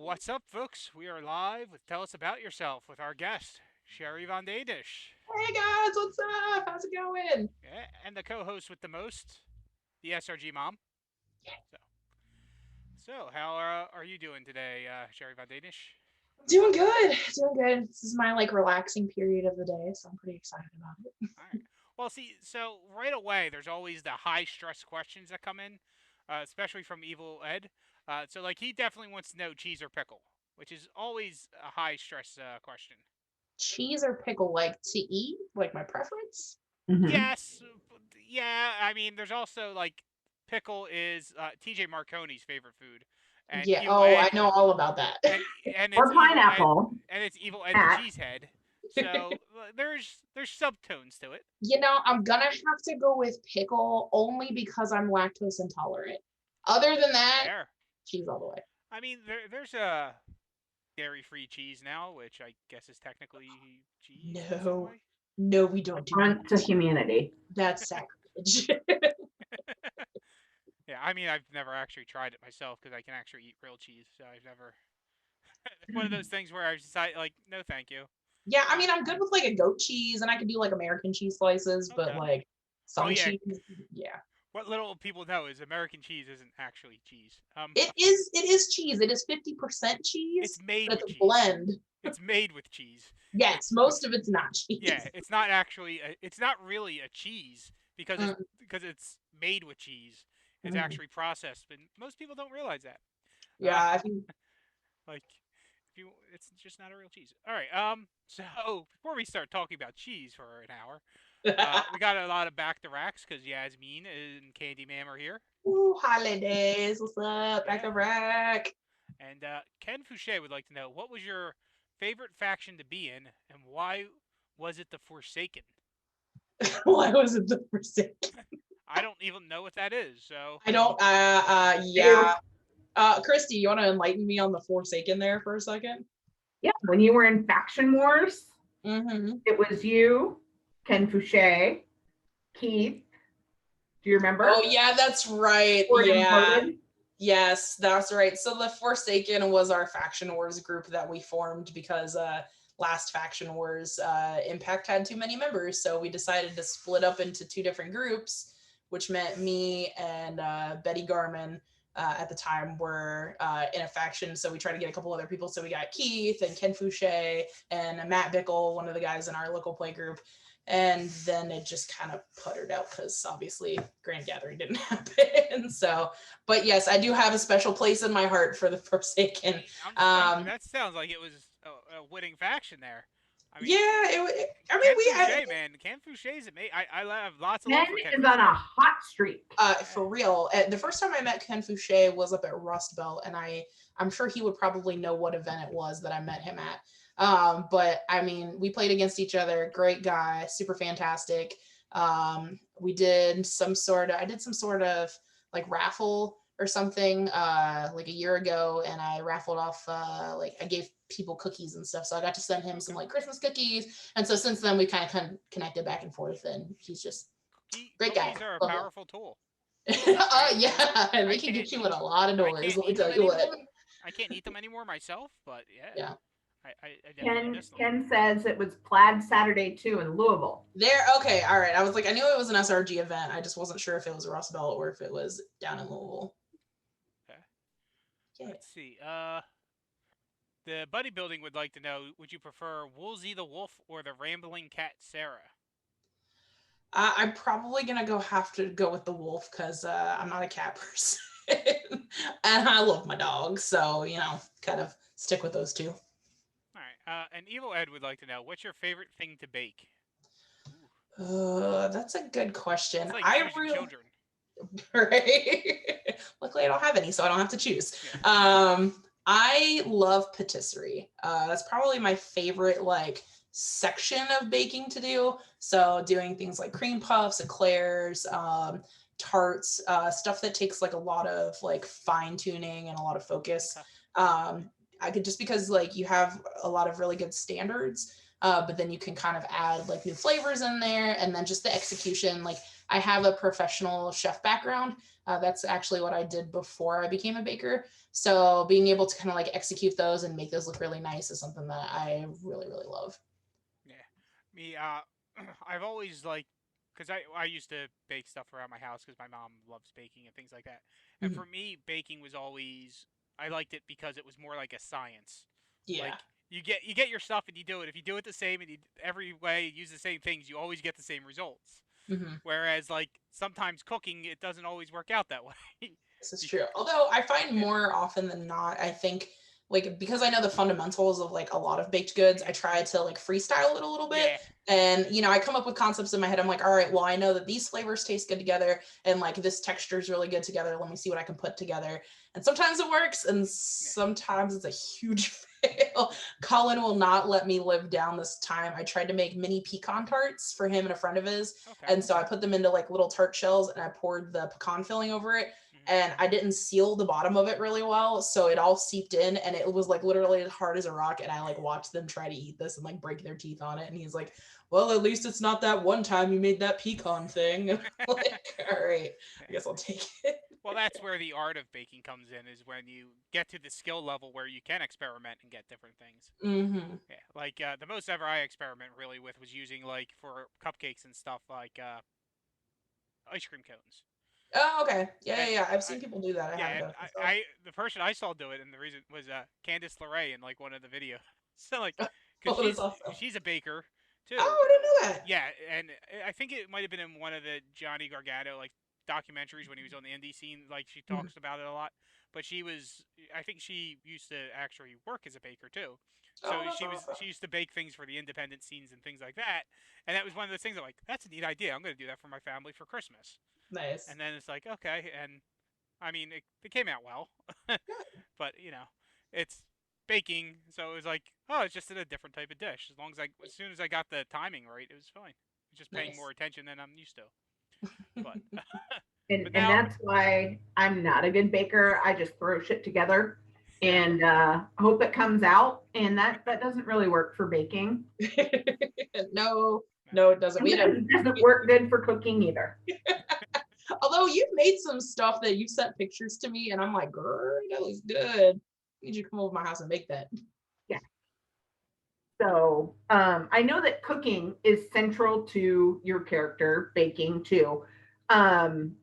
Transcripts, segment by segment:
What's up, folks? We are live with Tell Us About Yourself with our guest, Cherie von Danish. Hey guys, what's up? How's it going? Yeah, and the co host with the most, the SRG mom. So, so how are you doing today, Cherie von Danish? Doing good. Doing good. This is my relaxing period of the day, so I'm pretty excited about it. All right. Well, see, so right away, there's always the high stress questions that come in, especially from Evil Ed. So, he definitely wants to know cheese or pickle, which is always a high stress question. Cheese or pickle like to eat? Like my preference? Hmm. Yes, yeah. I mean, there's also pickle is TJ Marconi's favorite food, and Yeah. Evil Oh, I Ed, know all about that. and and Or it's Evil Ed, pineapple. and it's Evil Ed the At cheesehead. So there's subtones to it. I'm gonna have to go with pickle only because I'm lactose intolerant. Other than that, Fair. cheese all the way. I mean, there's a dairy-free cheese now, which I guess is technically cheese in some No, way. no, we don't do front to that. humanity. That's sacrilege. Yeah, I mean, I've never actually tried it myself because I can actually eat real cheese, so I've never. It's one of those things where I decide, no, thank you. Yeah, I Uh, mean, I'm good with a goat cheese, and I can do American cheese slices, but okay. Oh some yeah, cheese, yeah. what little people know is American cheese isn't actually cheese. It is cheese. It is 50% It's cheese, made but with it's a cheese. blend. It's made with cheese. Yes, It's most of it's not yeah. cheese. It's not actually. It's not really a cheese Mm, because it's made with cheese. It's mm. actually processed, but most people don't realize that. Uh, Yeah, I think like if you, it's just not a real cheese. All right. So before we start talking about cheese for an hour, we got a lot of back to racks because Yasmin and Candyman are here. ooh, holidays. What's up? Back to Yeah. rack. And Ken Fouché would like to know what was your favorite faction to be in, and why was it the Forsaken? Why was it the first? I don't even know what that is. So, I don't. You, Yeah. Christy, you want to enlighten me on the Forsaken there for a second? yeah, when you were in Faction Wars, Mm-hmm. it was you, Ken Fouché, Keith. Do you Oh remember? yeah, that's right. Or Yeah. imploded. Yes, that's right. So the Forsaken was our faction wars group that we formed because last faction wars Impact had too many members, so we decided to split up into two different groups, which meant me and Betty Garman at the time were in a faction. So we tried to get a couple other people. So we got Keith and Ken Fouché and Matt Bickle, one of the guys in our local play group, and then it just kind of puttered out because obviously Grand Gathering didn't happen. So but yes, I do have a special place in my heart for the Forsaken. Um, that sounds like it was a winning faction there. I mean, yeah, I mean, Ken we had Fouché, man, Ken Fouché's amazing. I have lots of Ken love for Ken is on a Fouché. hot streak. Yeah. for real. The first time I met Ken Fouché was up at Rust Belt, and I'm sure he would probably know what event it was that I met him at. But I mean, we played against each other. Great guy, super fantastic. We did some sort of I did some sort of raffle or something like a year ago, and I raffled off I gave people cookies and stuff, so I got to send him some Okay. Christmas cookies, and so since then we kind of connected back and forth, and he's just great guy. Cookies are a Love him. powerful tool. Yeah, I they can can't get you in a lot of I doors. can't Let me eat them tell you what. anymore. I can't eat them anymore myself, but yeah, Yeah, I definitely Ken miss them. Ken says it was Plaid Saturday too in Louisville. there. Okay, all right. I was like, I knew it was an SRG event. I just wasn't sure if it was Rust Belt or if it was down in Louisville. Okay. Yeah. Let's see. The buddy building would like to know: would you prefer Woolsey the wolf or the rambling cat Sarah? I'm probably gonna have to go with the wolf because I'm not a cat person, and I love my dog. So kind of stick with those two. All right. And Evil Ed would like to know: what's your favorite thing to bake? Ooh, That's a good question. it's like I choosing really children. right. Luckily, I don't have any, so I don't have to choose. Yeah. I love patisserie. That's probably my favorite section of baking to do. So doing things like cream puffs, eclairs, tarts, stuff that takes a lot of fine tuning and a lot of focus. Okay. Um, I could just because you have a lot of really good standards, but then you can kind of add new flavors in there, and then just the execution. I have a professional chef background. That's actually what I did before I became a baker. So being able to kind of like execute those and make those look really nice is something that I really, really love. Yeah, me. I've always like, because I used to bake stuff around my house because my mom loves baking and things like that. And Mhm. for me, baking was always I liked it because it was more like a science. Yeah. Like you get your stuff and you do it. If you do it the same and you every way use the same things, you always get the same results. Hmm. Whereas like sometimes cooking, it doesn't always work out that way. This is You- true. Although I find yeah. more often than not, I think like because I know the fundamentals of like a lot of baked goods, I Mhm. try to like freestyle it a little bit. Yeah. And I come up with concepts in my head. I'm like, all right, well, I know that these flavors taste good together and like this texture is really good together. Let me see what I can put together. And sometimes it works and Yeah. sometimes it's a huge fail. Colin will not let me live down this time. I tried to make mini pecan tarts for him and a friend of his. Okay. And so I put them into like little tart shells and I poured the pecan filling over it Mhm. and I didn't seal the bottom of it really well, so it all seeped in and it was like literally as hard as a rock. And I like watched them try to eat this and like break their teeth on it. And he's like, "Well, at least it's not that one time you made that pecan thing." And I'm like, all right, Yeah. I guess I'll take it. Well, that's where the art of baking comes in, is when you get to the skill level where you can experiment and get different things. Mm-hmm. Yeah, like the most ever I experiment really with was using like for cupcakes and stuff like ice cream cones. Oh, okay. Yeah, And yeah, yeah. I've I seen people do that. I yeah, haven't and done it myself. the person I saw do it, and the reason was Candice LeRae in like one of the videos. So like, cause Oh, that's awesome. she's a baker too. Oh, I didn't know that. Yeah, and I think it might have been in one of the Johnny Gargano like documentaries when he was on the indie scene. Like she Mhm. talks about it a lot. But I think she used to actually work as a baker too. So Oh, that's awesome. she used to bake things for the independent scenes and things like that. And that was one of those things I'm like, that's a neat idea. I'm going to do that for my family for Christmas. Nice. And then it's like, okay, and I mean, it came out well, but it's baking, so it was like, oh, it's just in a different type of dish. As soon as I got the timing right, it was fine. Just paying Nice. more attention than I'm used to. But And but and now, that's why I'm not a good baker. I just throw shit together yeah, and hope it comes out. And that doesn't really work for baking. No, no, no, it doesn't. And it doesn't work good for cooking either. Although you've made some stuff that you've sent pictures to me, and I'm like, girl, that looks good. I need you to come over to my house and make that. Yeah. So I know that cooking is central to your character, baking too. Um,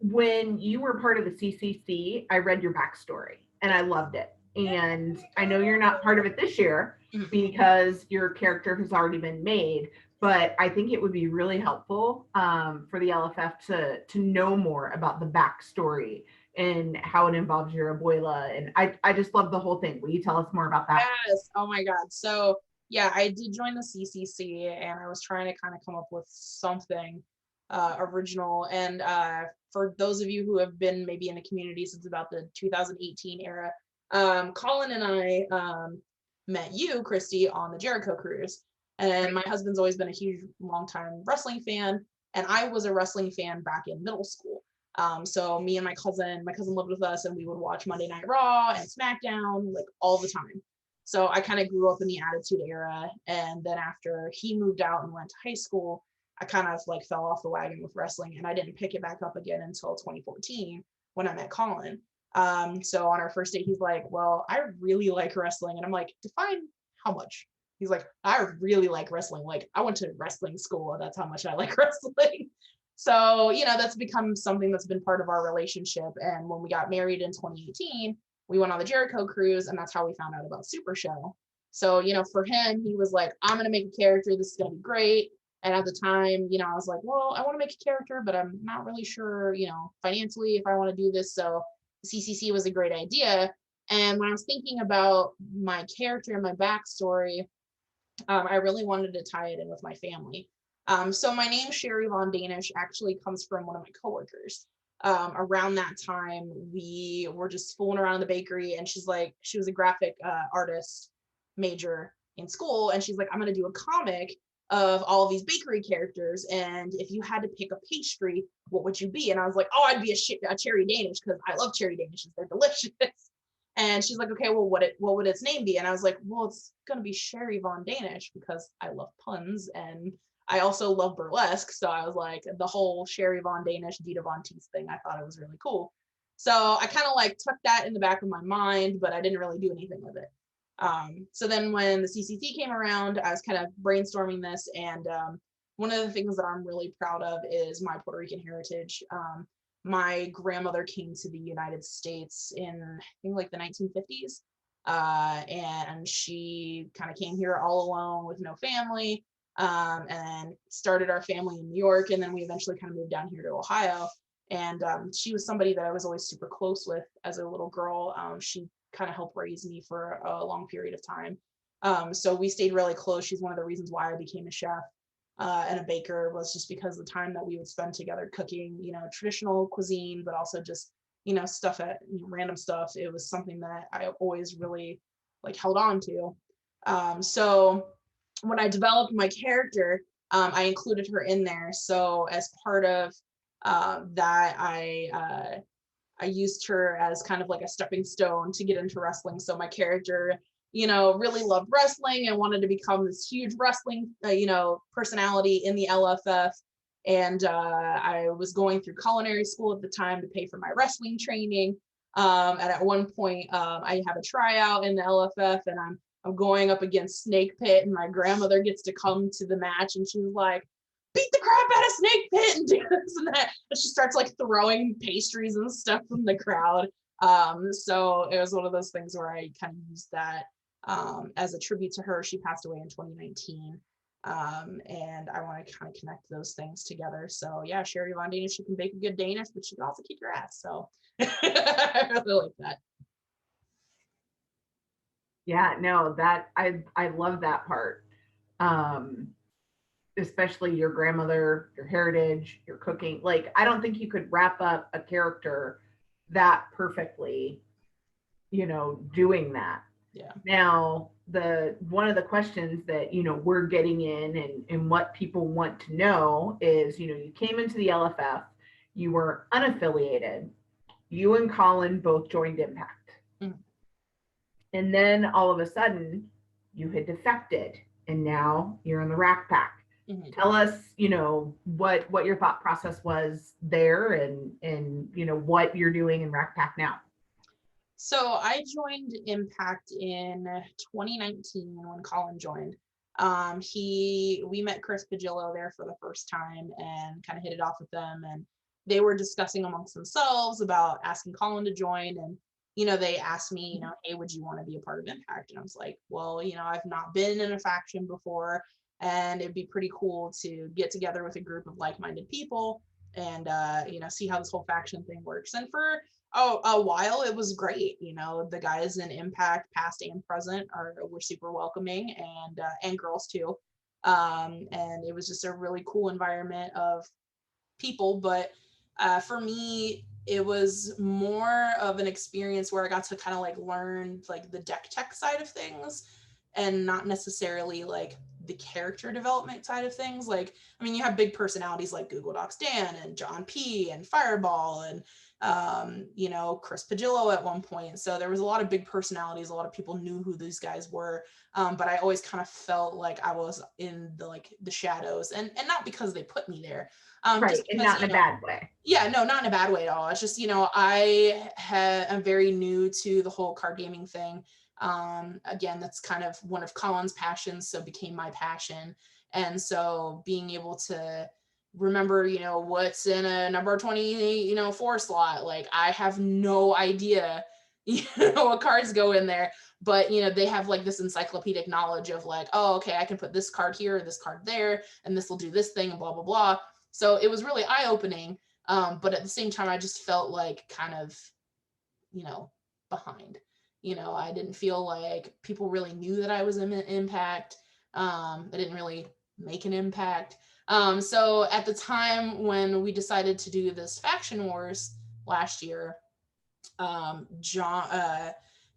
when you were part of the CCC, I read your backstory and I loved it. And I know you're not part of it this year Mhm. because your character has already been made, but I think it would be really helpful for the LFF to know more about the backstory and how it involves your abuela. And I just love the whole thing. Will you tell us more about that? Yes. Oh my God. So yeah, I did join the CCC, and I was trying to kind of come up with something original. And for those of you who have been maybe in the community since about the 2018 era, Colin and I met you, Christy, on the Jericho cruise. And my husband's always been a huge, long-time wrestling fan, and I was a wrestling fan back in middle school. So me and my cousin lived with us, and we would watch Monday Night Raw and SmackDown like all the time. So I kind of grew up in the Attitude Era, and then after he moved out and went to high school, I kind of like fell off the wagon with wrestling, and I didn't pick it back up again until 2014 when I met Colin. So on our first date, he's like, "Well, I really like wrestling," and I'm like, "Define how much?" He's like, "I really like wrestling. Like I went to wrestling school, and that's how much I like wrestling." So, that's become something that's been part of our relationship. And when we got married in 2018, we went on the Jericho cruise, and that's how we found out about Super Show. So, for him, he was like, "I'm going to make a character. This is going to be great." And at the time, I was like, "Well, I want to make a character, but I'm not really sure, financially if I want to do this." So, CCC was a great idea. And when I was thinking about my character and my backstory, I really wanted to tie it in with my family. So my name, Cherie Von Danish, actually comes from one of my coworkers. Around that time, we were just fooling around in the bakery, and she was a graphic artist major in school, and she's like, "I'm going to do a comic of all of these bakery characters, and if you had to pick a pastry, what would you be?" And I was like, "Oh, I'd be a cherry Danish because I love cherry Danishes. They're delicious." And she's like, "Okay, well, what would its name be?" And I was like, "Well, it's gonna be Cherie Von Danish because I love puns and I also love burlesque. So I was like, the whole Cherie Von Danish, Dita Von Teese thing, I thought it was really cool. So I kind of like took that in the back of my mind, but I didn't really do anything with it. So then when the CCT came around, I was kind of brainstorming this, and one of the things that I'm really proud of is my Puerto Rican heritage. My grandmother came to the United States in, I think, like the 1950s, and she kind of came here all alone with no family, and started our family in New York, and then we eventually kind of moved down here to Ohio. And she was somebody that I was always super close with as a little girl. She kind of helped raise me for a long period of time. So we stayed really close. She's one of the reasons why I became a chef and a baker, was just because the time that we would spend together cooking, traditional cuisine, but also just, stuff at random stuff. It was something that I always really like held on to. So when I developed my character, I included her in there. So as part of that, I used her as kind of like a stepping stone to get into wrestling. So my character, really loved wrestling and wanted to become this huge wrestling, personality in the LFF. And I was going through culinary school at the time to pay for my wrestling training. And at one point, I have a tryout in the LFF, and I'm going up against Snake Pit, and my grandmother gets to come to the match, and she's like, beat the crap out of Snake Pit and do this and that. And she starts like throwing pastries and stuff from the crowd. So it was one of those things where I kind of used that as a tribute to her. She passed away in 2019. And I want to kind of connect those things together. So yeah, Cherie Von Danish, she can bake a good Danish, but she can also kick your ass. So I really like that. Yeah, no, that I love that part. Um, Especially your grandmother, your heritage, your cooking. Like, I don't think you could wrap up a character that perfectly, doing that. Yeah. Now, the one of the questions that, we're getting in, and what people want to know is, you came into the LFF, you were unaffiliated, you and Colin both joined Impact. Mm. And then all of a sudden you had defected, and now you're in the Rack Pack. Mm-hmm. Tell us, what your thought process was there, and what you're doing in Rack Pack now. So I joined Impact in 2019 when Colin joined. We met Chris Pagillo there for the first time and kind of hit it off with them, and they were discussing amongst themselves about asking Colin to join. And they asked me, hey, would you want to be a part of Impact? And I was like, well, I've not been in a faction before, and it'd be pretty cool to get together with a group of like-minded people and see how this whole faction thing works. And for a while it was great. The guys in Impact, past and present, were super welcoming, and girls too. And it was just a really cool environment of people. But for me, it was more of an experience where I got to kind of like learn like the deck tech side of things, and not necessarily like the character development side of things. Like, I mean, you have big personalities like Google Docs Dan and John P and Fireball and Chris Pagillo at one point. So there was a lot of big personalities. A lot of people knew who these guys were. But I always kind of felt like I was in the shadows, and not because they put me there. Right, just because, and not in a bad way. Yeah, no, not in a bad way at all. It's just, I'm very new to the whole card gaming thing. Again, that's kind of one of Colin's passions, so became my passion. And so being able to remember, what's in a number 20, 4 slot, like I have no idea, what cards go in there, but they have like this encyclopedic knowledge of like, oh, okay, I can put this card here, this card there, and this will do this thing, and blah, blah, blah. So it was really eye-opening. But at the same time, I just felt like kind of, behind. I didn't feel like people really knew that I was in Impact. I didn't really make an impact. So at the time when we decided to do this Faction Wars last year, John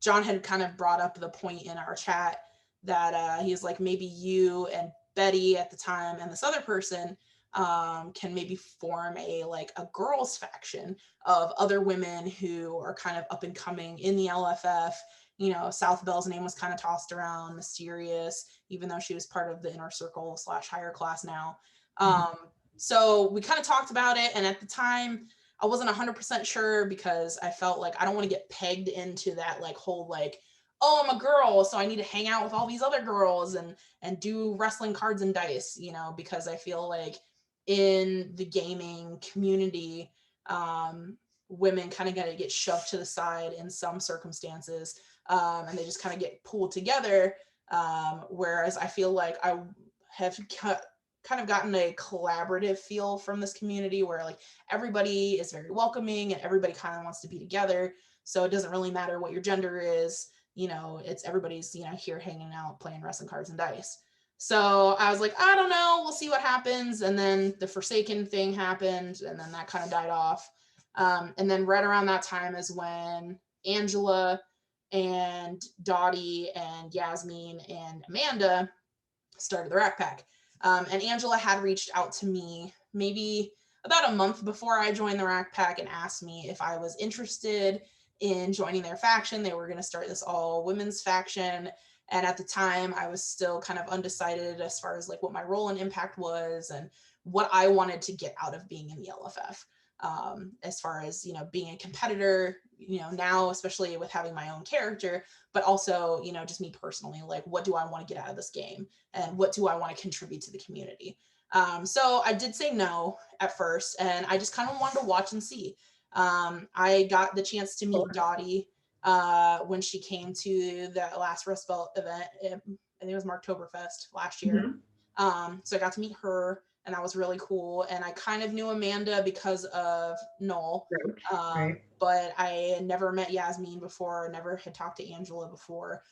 had kind of brought up the point in our chat that he's like, maybe you and Betty at the time and this other person can maybe form a girls faction of other women who are kind of up and coming in the LFF South Bell's name was kind of tossed around, mysterious, even though she was part of the inner circle / higher class now. So we kind of talked about it, and at the time I wasn't 100% sure because I felt like I don't want to get pegged into that like whole like, oh, I'm a girl, so I need to hang out with all these other girls and do wrestling cards and dice, because I feel like in the gaming community, women kind of get shoved to the side in some circumstances, and they just kind of get pulled together. Whereas I feel like I have kind of gotten a collaborative feel from this community where like everybody is very welcoming and everybody kind of wants to be together. So it doesn't really matter what your gender is, it's everybody's, here hanging out, playing wrestling cards and dice. So I was like, I don't know, we'll see what happens. And then the Forsaken thing happened, and then that kind of died off. And then right around that time is when Angela and Dottie and Yasmin and Amanda started the Rack Pack. And Angela had reached out to me maybe about a month before I joined the Rack Pack and asked me if I was interested in joining their faction. They were going to start this all women's faction. And at the time, I was still kind of undecided as far as like what my role in Impact was and what I wanted to get out of being in the LFF. As far as, being a competitor, now, especially with having my own character, but also, just me personally, like, what do I want to get out of this game and what do I want to contribute to the community? So I did say no at first, and I just kind of wanted to watch and see. I got the chance to meet Dottie when she came to the last Rust Belt event. I think it was Marktoberfest last year. So I got to meet her, and that was really cool. And I kind of knew Amanda because of Noel, but I had never met Yasmin before, never had talked to Angela before.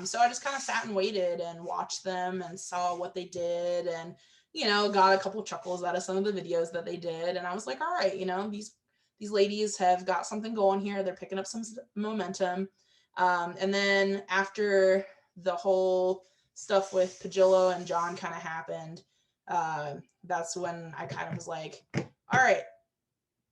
So I just kind of sat and waited and watched them and saw what they did, and got a couple chuckles out of some of the videos that they did. And I was like, all right, these ladies have got something going here. They're picking up some momentum. And then after the whole stuff with Pagillo and John kind of happened, that's when I kind of was like, all right,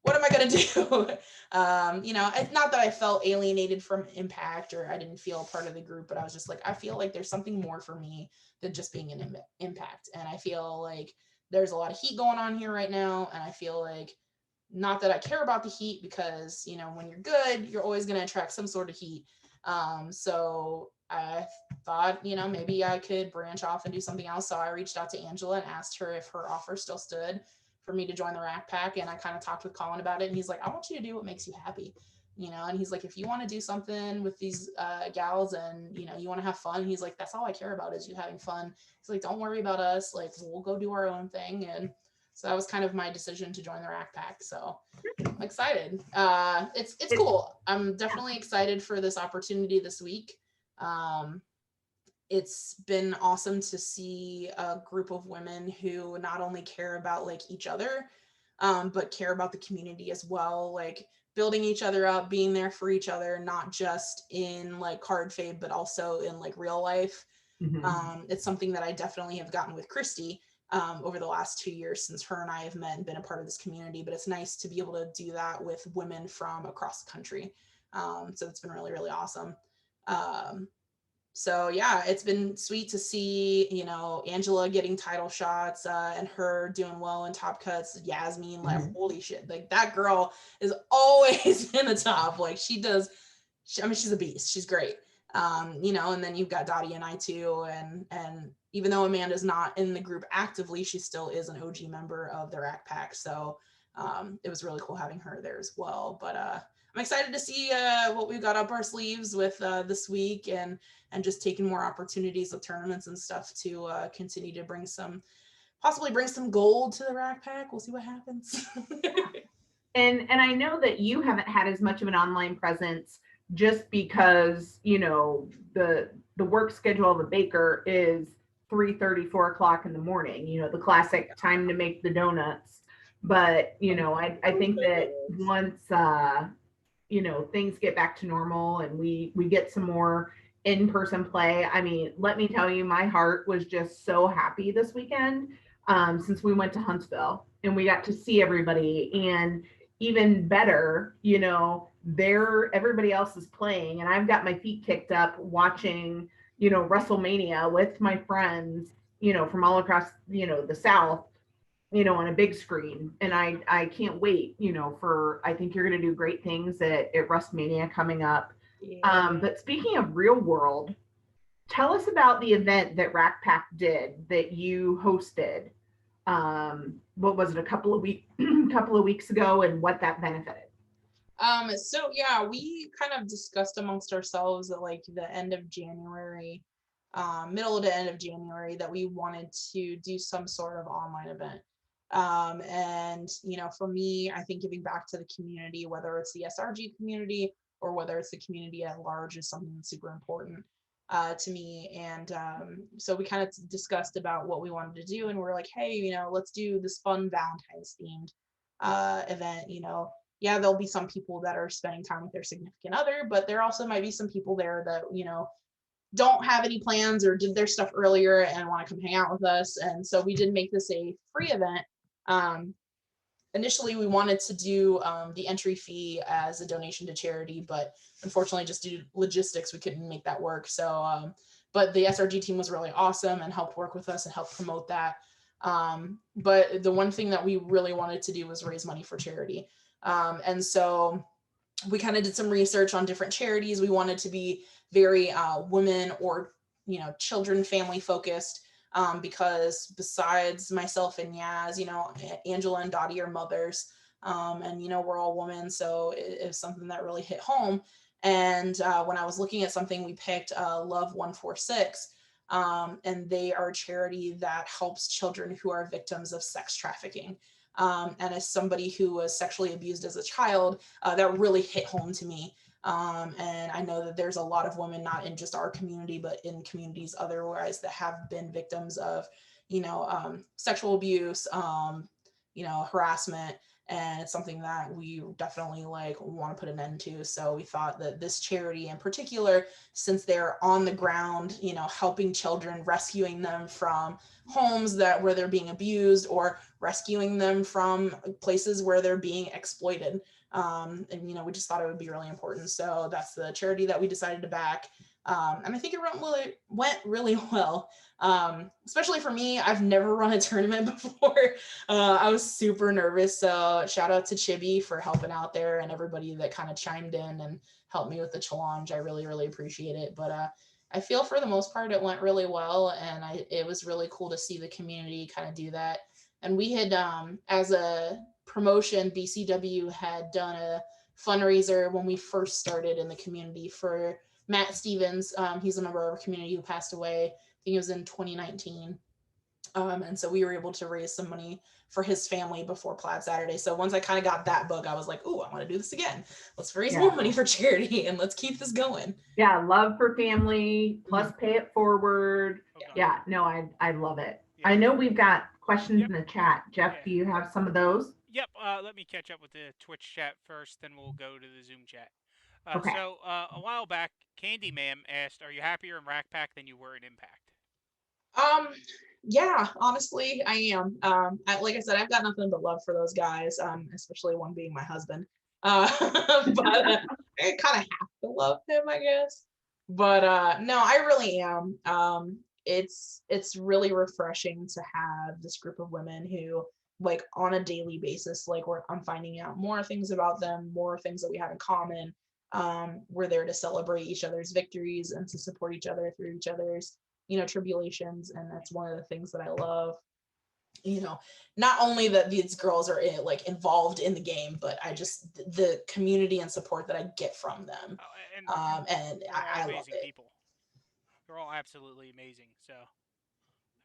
what am I going to do? Not that I felt alienated from Impact or I didn't feel part of the group, but I was just like, I feel like there's something more for me than just being an Impact. And I feel like there's a lot of heat going on here right now. And I feel like, not that I care about the heat, because, when you're good, you're always going to attract some sort of heat. So I thought, maybe I could branch off and do something else. So I reached out to Angela and asked her if her offer still stood for me to join the Rack Pack. And I kind of talked with Colin about it. And he's like, I want you to do what makes you happy. And he's like, if you want to do something with these gals and, you want to have fun, he's like, that's all I care about is you having fun. He's like, don't worry about us. Like, we'll go do our own thing. And so that was kind of my decision to join the Rack Pack. So I'm excited. It's cool. I'm definitely excited for this opportunity this week. It's been awesome to see a group of women who not only care about like each other, but care about the community as well. Like building each other up, being there for each other, not just in like card fade, but also in like real life. It's something that I definitely have gotten with Christy over the last 2 years since her and I have met and been a part of this community. But it's nice to be able to do that with women from across the country. So it's been really, really awesome. So yeah, it's been sweet to see, Angela getting title shots and her doing well in top cuts. Yasmin, like, holy shit, like that girl is always in the top. Like she's a beast. She's great. And then you've got Dottie and I too. And even though Amanda's not in the group actively, she still is an OG member of the Rack Pack. So it was really cool having her there as well. But I'm excited to see what we've got up our sleeves with this week and just taking more opportunities of tournaments and stuff to continue to possibly bring some gold to the Rack Pack. We'll see what happens. And I know that you haven't had as much of an online presence just because, the work schedule of a baker is 3:30, 4 o'clock in the morning, the classic time to make the donuts. But, I think that once, things get back to normal and we get some more in-person play. I mean, let me tell you, my heart was just so happy this weekend since we went to Huntsville and we got to see everybody. And even better, everybody else is playing, and I've got my feet kicked up watching, WrestleMania with my friends, from all across, the South, on a big screen. And I can't wait, I think you're going to do great things at WrestleMania coming up. Yeah. But speaking of real world, tell us about the event that Rack Pack did that you hosted. What was it, a couple of weeks ago, and what that benefited? So yeah, we kind of discussed amongst ourselves at like the end of January, middle to end of January, that we wanted to do some sort of online event. And for me, I think giving back to the community, whether it's the SRG community or whether it's the community at large, is something that's super important to me. And so we kind of discussed about what we wanted to do, and we're like, hey, let's do this fun Valentine's themed event. Yeah, there'll be some people that are spending time with their significant other, but there also might be some people there that, don't have any plans or did their stuff earlier and want to come hang out with us. And so we did make this a free event. Initially, we wanted to do the entry fee as a donation to charity, but unfortunately, just due to logistics, we couldn't make that work. So, but the SRG team was really awesome and helped work with us and help promote that. But the one thing that we really wanted to do was raise money for charity. And so we kind of did some research on different charities. We wanted to be very women or, children, family focused, because besides myself and Yaz, Angela and Dottie are mothers, and, we're all women. So it was something that really hit home. And when I was looking at something, we picked Love 146. And they are a charity that helps children who are victims of sex trafficking. And as somebody who was sexually abused as a child, that really hit home to me. And I know that there's a lot of women, not in just our community, but in communities otherwise, that have been victims of, sexual abuse, harassment. And it's something that we definitely want to put an end to. So we thought that this charity in particular, since they're on the ground, helping children, rescuing them from homes where they're being abused, or rescuing them from places where they're being exploited. And we just thought it would be really important. So that's the charity that we decided to back. And I think it went really well. Especially for me, I've never run a tournament before. I was super nervous. So shout out to Chibi for helping out there, and everybody that kind of chimed in and helped me with the challenge. I really, really appreciate it. But I feel for the most part, it went really well. And it was really cool to see the community kind of do that. And we had, as a promotion, BCW had done a fundraiser when we first started in the community for Matt Stevens. He's a member of our community who passed away. I think it was in 2019. And so we were able to raise some money for his family before Plaid Saturday. So once I kind of got that bug, I was like, "Ooh, I want to do this again. Let's raise more money for charity and let's keep this going." Yeah, love for family plus pay it forward. Okay. Yeah, no, I love it. Yeah. I know we've got questions in the chat. Jeff, do you have some of those? Yep. Let me catch up with the Twitch chat first, then we'll go to the Zoom chat. Okay. So a while back, Candy Ma'am asked, "Are you happier in Rack Pack than you were in Impact?" Yeah, honestly, I am. Like I said, I've got nothing but love for those guys, especially one being my husband. But I kind of have to love him, I guess. But no, I really am. It's really refreshing to have this group of women who, on a daily basis, I'm finding out more things about them, more things that we have in common. We're there to celebrate each other's victories and to support each other through each other's tribulations. And that's one of the things that I love. Not only that these girls are involved in the game, but I just the community and support that I get from them. And I love it. People. They're all absolutely amazing. So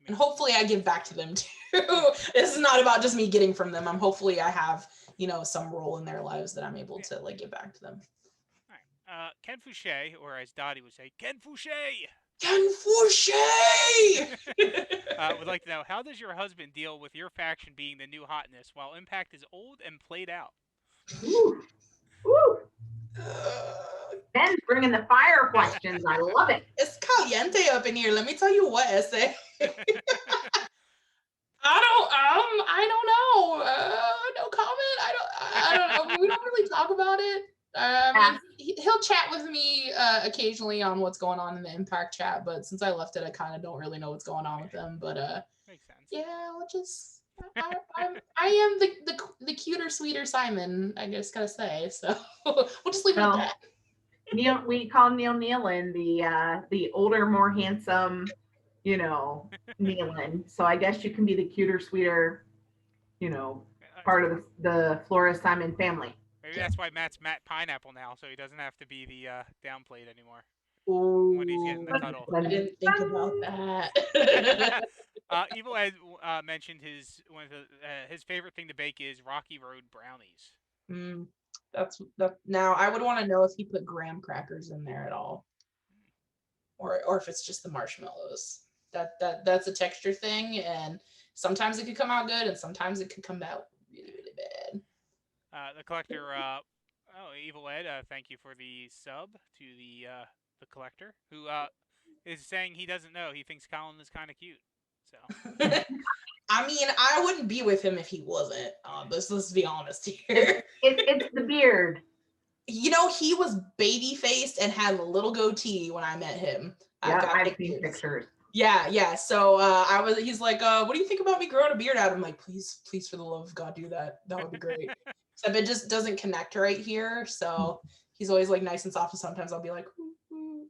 and hopefully I give back to them too. It's not about just me getting from them. Hopefully I have some role in their lives that I'm able to give back to them. All right. Ken Fouché, or as Dottie would say, Ken Fouché. Ken Fouché! Would like to know, how does your husband deal with your faction being the new hotness while Impact is old and played out? Ooh. Ooh. Ben's bringing the fire questions. I love it. It's caliente up in here. Let me tell you what, Essay. I don't know. No comment. I don't know. We don't really talk about it. I mean, he'll chat with me occasionally on what's going on in the Impact chat, but since I left it, I kind of don't really know what's going on with him. But Makes sense. yeah, we'll just I am the cuter, sweeter Simon. I just gotta say, so we'll just leave it at that. Neil, we call Neil Nealon the older, more handsome, Nealon. So I guess you can be the cuter, sweeter, part of the Flores Simon family. Maybe that's why Matt's Matt Pineapple now, so he doesn't have to be the downplayed anymore. Ooh, When he's getting the cuddle. I didn't think about that. Evil Ed mentioned his favorite thing to bake is Rocky Road brownies. That's now I would want to know if he put graham crackers in there at all, or if it's just the marshmallows. That's a texture thing, and sometimes it could come out good, and sometimes it could come out really, really bad. The collector, Evil Ed, thank you for the sub to the collector, who is saying he doesn't know. He thinks Colin is kind of cute. So. I mean, I wouldn't be with him if he wasn't. Let's be honest here. It's the beard. He was baby faced and had a little goatee when I met him. Yeah, I've seen pictures. Yeah. So he's like, what do you think about me growing a beard out? I'm like, please, for the love of God, do that. That would be great. Except it just doesn't connect right here. So he's always like nice and soft, and sometimes I'll be like, ooh.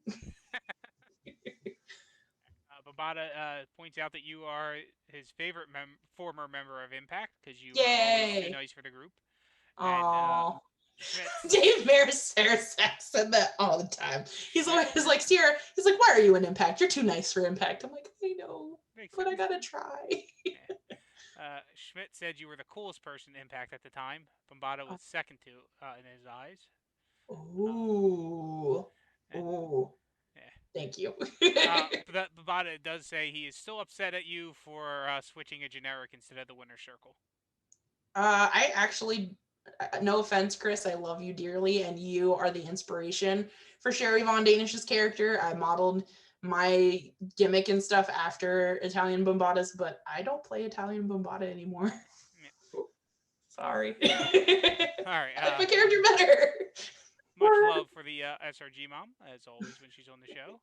Babata points out that you are his favorite former member of Impact because you Yay. are always too nice for the group. Aww. Dave Maris said that all the time. He's always like, Sierra, he's like, why are you in Impact? You're too nice for Impact. I'm like, I know, but I gotta try. Schmidt said you were the coolest person in Impact at the time. Bombata was second to in his eyes. Ooh. Yeah. Thank you. But Bombata does say he is still upset at you for switching a generic instead of the winner's circle. I actually, no offense, Chris, I love you dearly, and you are the inspiration for Cherie Von Danish's character. I modeled my gimmick and stuff after Italian Bombadas, but I don't play Italian Bombata anymore. Yeah. Sorry. All right. I like my character better. Much love for the SRG mom, as always, when she's on the show.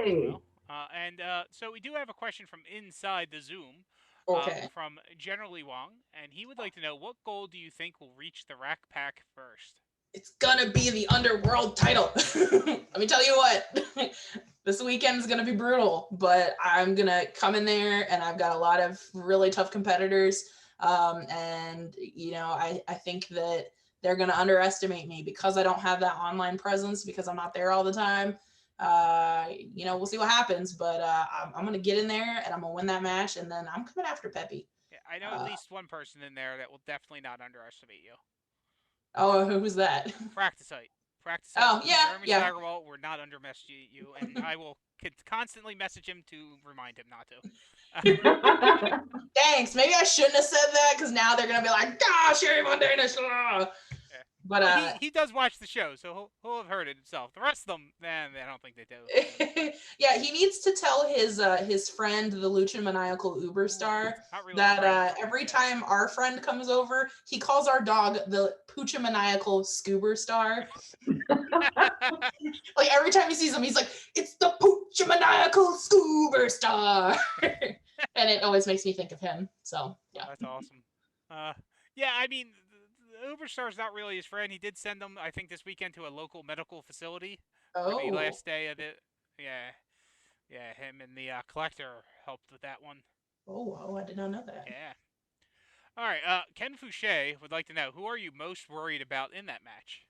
Yay! So we do have a question from inside the Zoom. From Generally Wong, and he would like to know, what goal do you think will reach the Rack Pack first? It's gonna be the Underworld title. Let me tell you what, this weekend is gonna be brutal, but I'm gonna come in there, and I've got a lot of really tough competitors, and I think that they're gonna underestimate me because I don't have that online presence, because I'm not there all the time. We'll see what happens, but I'm gonna get in there and I'm gonna win that match, and then I'm coming after Peppy. Yeah, I know at least one person in there that will definitely not underestimate you. Oh, who's that? Practicite. Oh, yeah. Jeremy Steigerwald will not underestimate you, and I will constantly message him to remind him not to. Thanks. Maybe I shouldn't have said that, because now they're gonna be like, Cherie Von Danish. But he does watch the show, so he'll have heard it himself. The rest of them, I don't think they do. Yeah, he needs to tell his friend, the Lucha Maniacal Uber Star, that every time our friend comes over, he calls our dog the Pucha Maniacal Scoober Star. Like every time he sees him, he's like, it's the Pucha Maniacal Scoober Star. And it always makes me think of him. So yeah. That's awesome. Yeah, I mean, Uberstar's not really his friend. He did send him, I think, this weekend to a local medical facility. Oh. The last day of it. Yeah, him and the collector helped with that one. Oh, I did not know that. Yeah. All right, Ken Fouché would like to know, who are you most worried about in that match?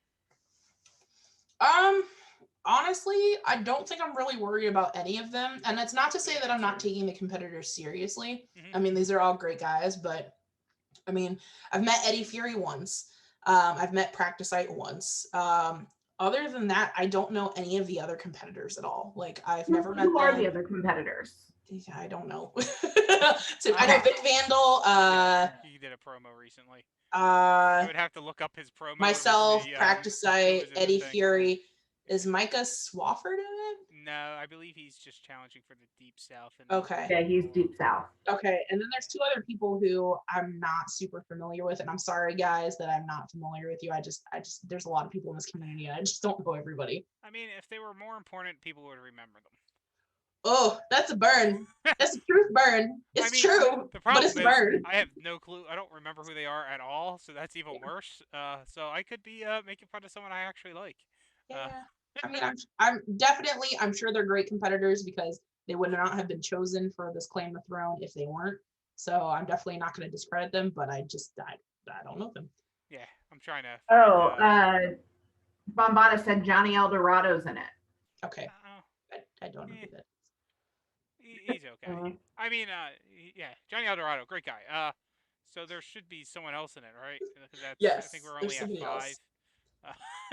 Honestly, I don't think I'm really worried about any of them. And it's not to say that I'm not taking the competitors seriously. Mm-hmm. I mean, these are all great guys, but I mean, I've met Eddie Fury once. I've met Practicite once. Other than that, I don't know any of the other competitors at all. Like, I've never met them. Who are the other competitors? Yeah, I don't know. So I know Vic Vandal. He did a promo recently. I would have to look up his promo. Myself, Practicite, Eddie Fury. Is Micah Swafford in it? No, I believe he's just challenging for the Deep South. And Okay. Yeah, he's Deep South. Okay, and then there's two other people who I'm not super familiar with, and I'm sorry, guys, that I'm not familiar with you. I just, there's a lot of people in this community, and I just don't know everybody. I mean, if they were more important, people would remember them. Oh, that's a burn. That's a truth burn. It's true, the but problem it's a is burn. I have no clue. I don't remember who they are at all, so that's even worse. So I could be making fun of someone I actually like. Yeah. I mean, I'm definitely, I'm sure they're great competitors because they would not have been chosen for this claim to throne if they weren't. So I'm definitely not going to discredit them, but I don't know them. Yeah, I'm trying to. Bombada said Johnny Eldorado's in it. Okay. I don't know who that is. He's okay. I mean, yeah, Johnny Eldorado, great guy. So there should be someone else in it, right? That's, Yes, I think we're only at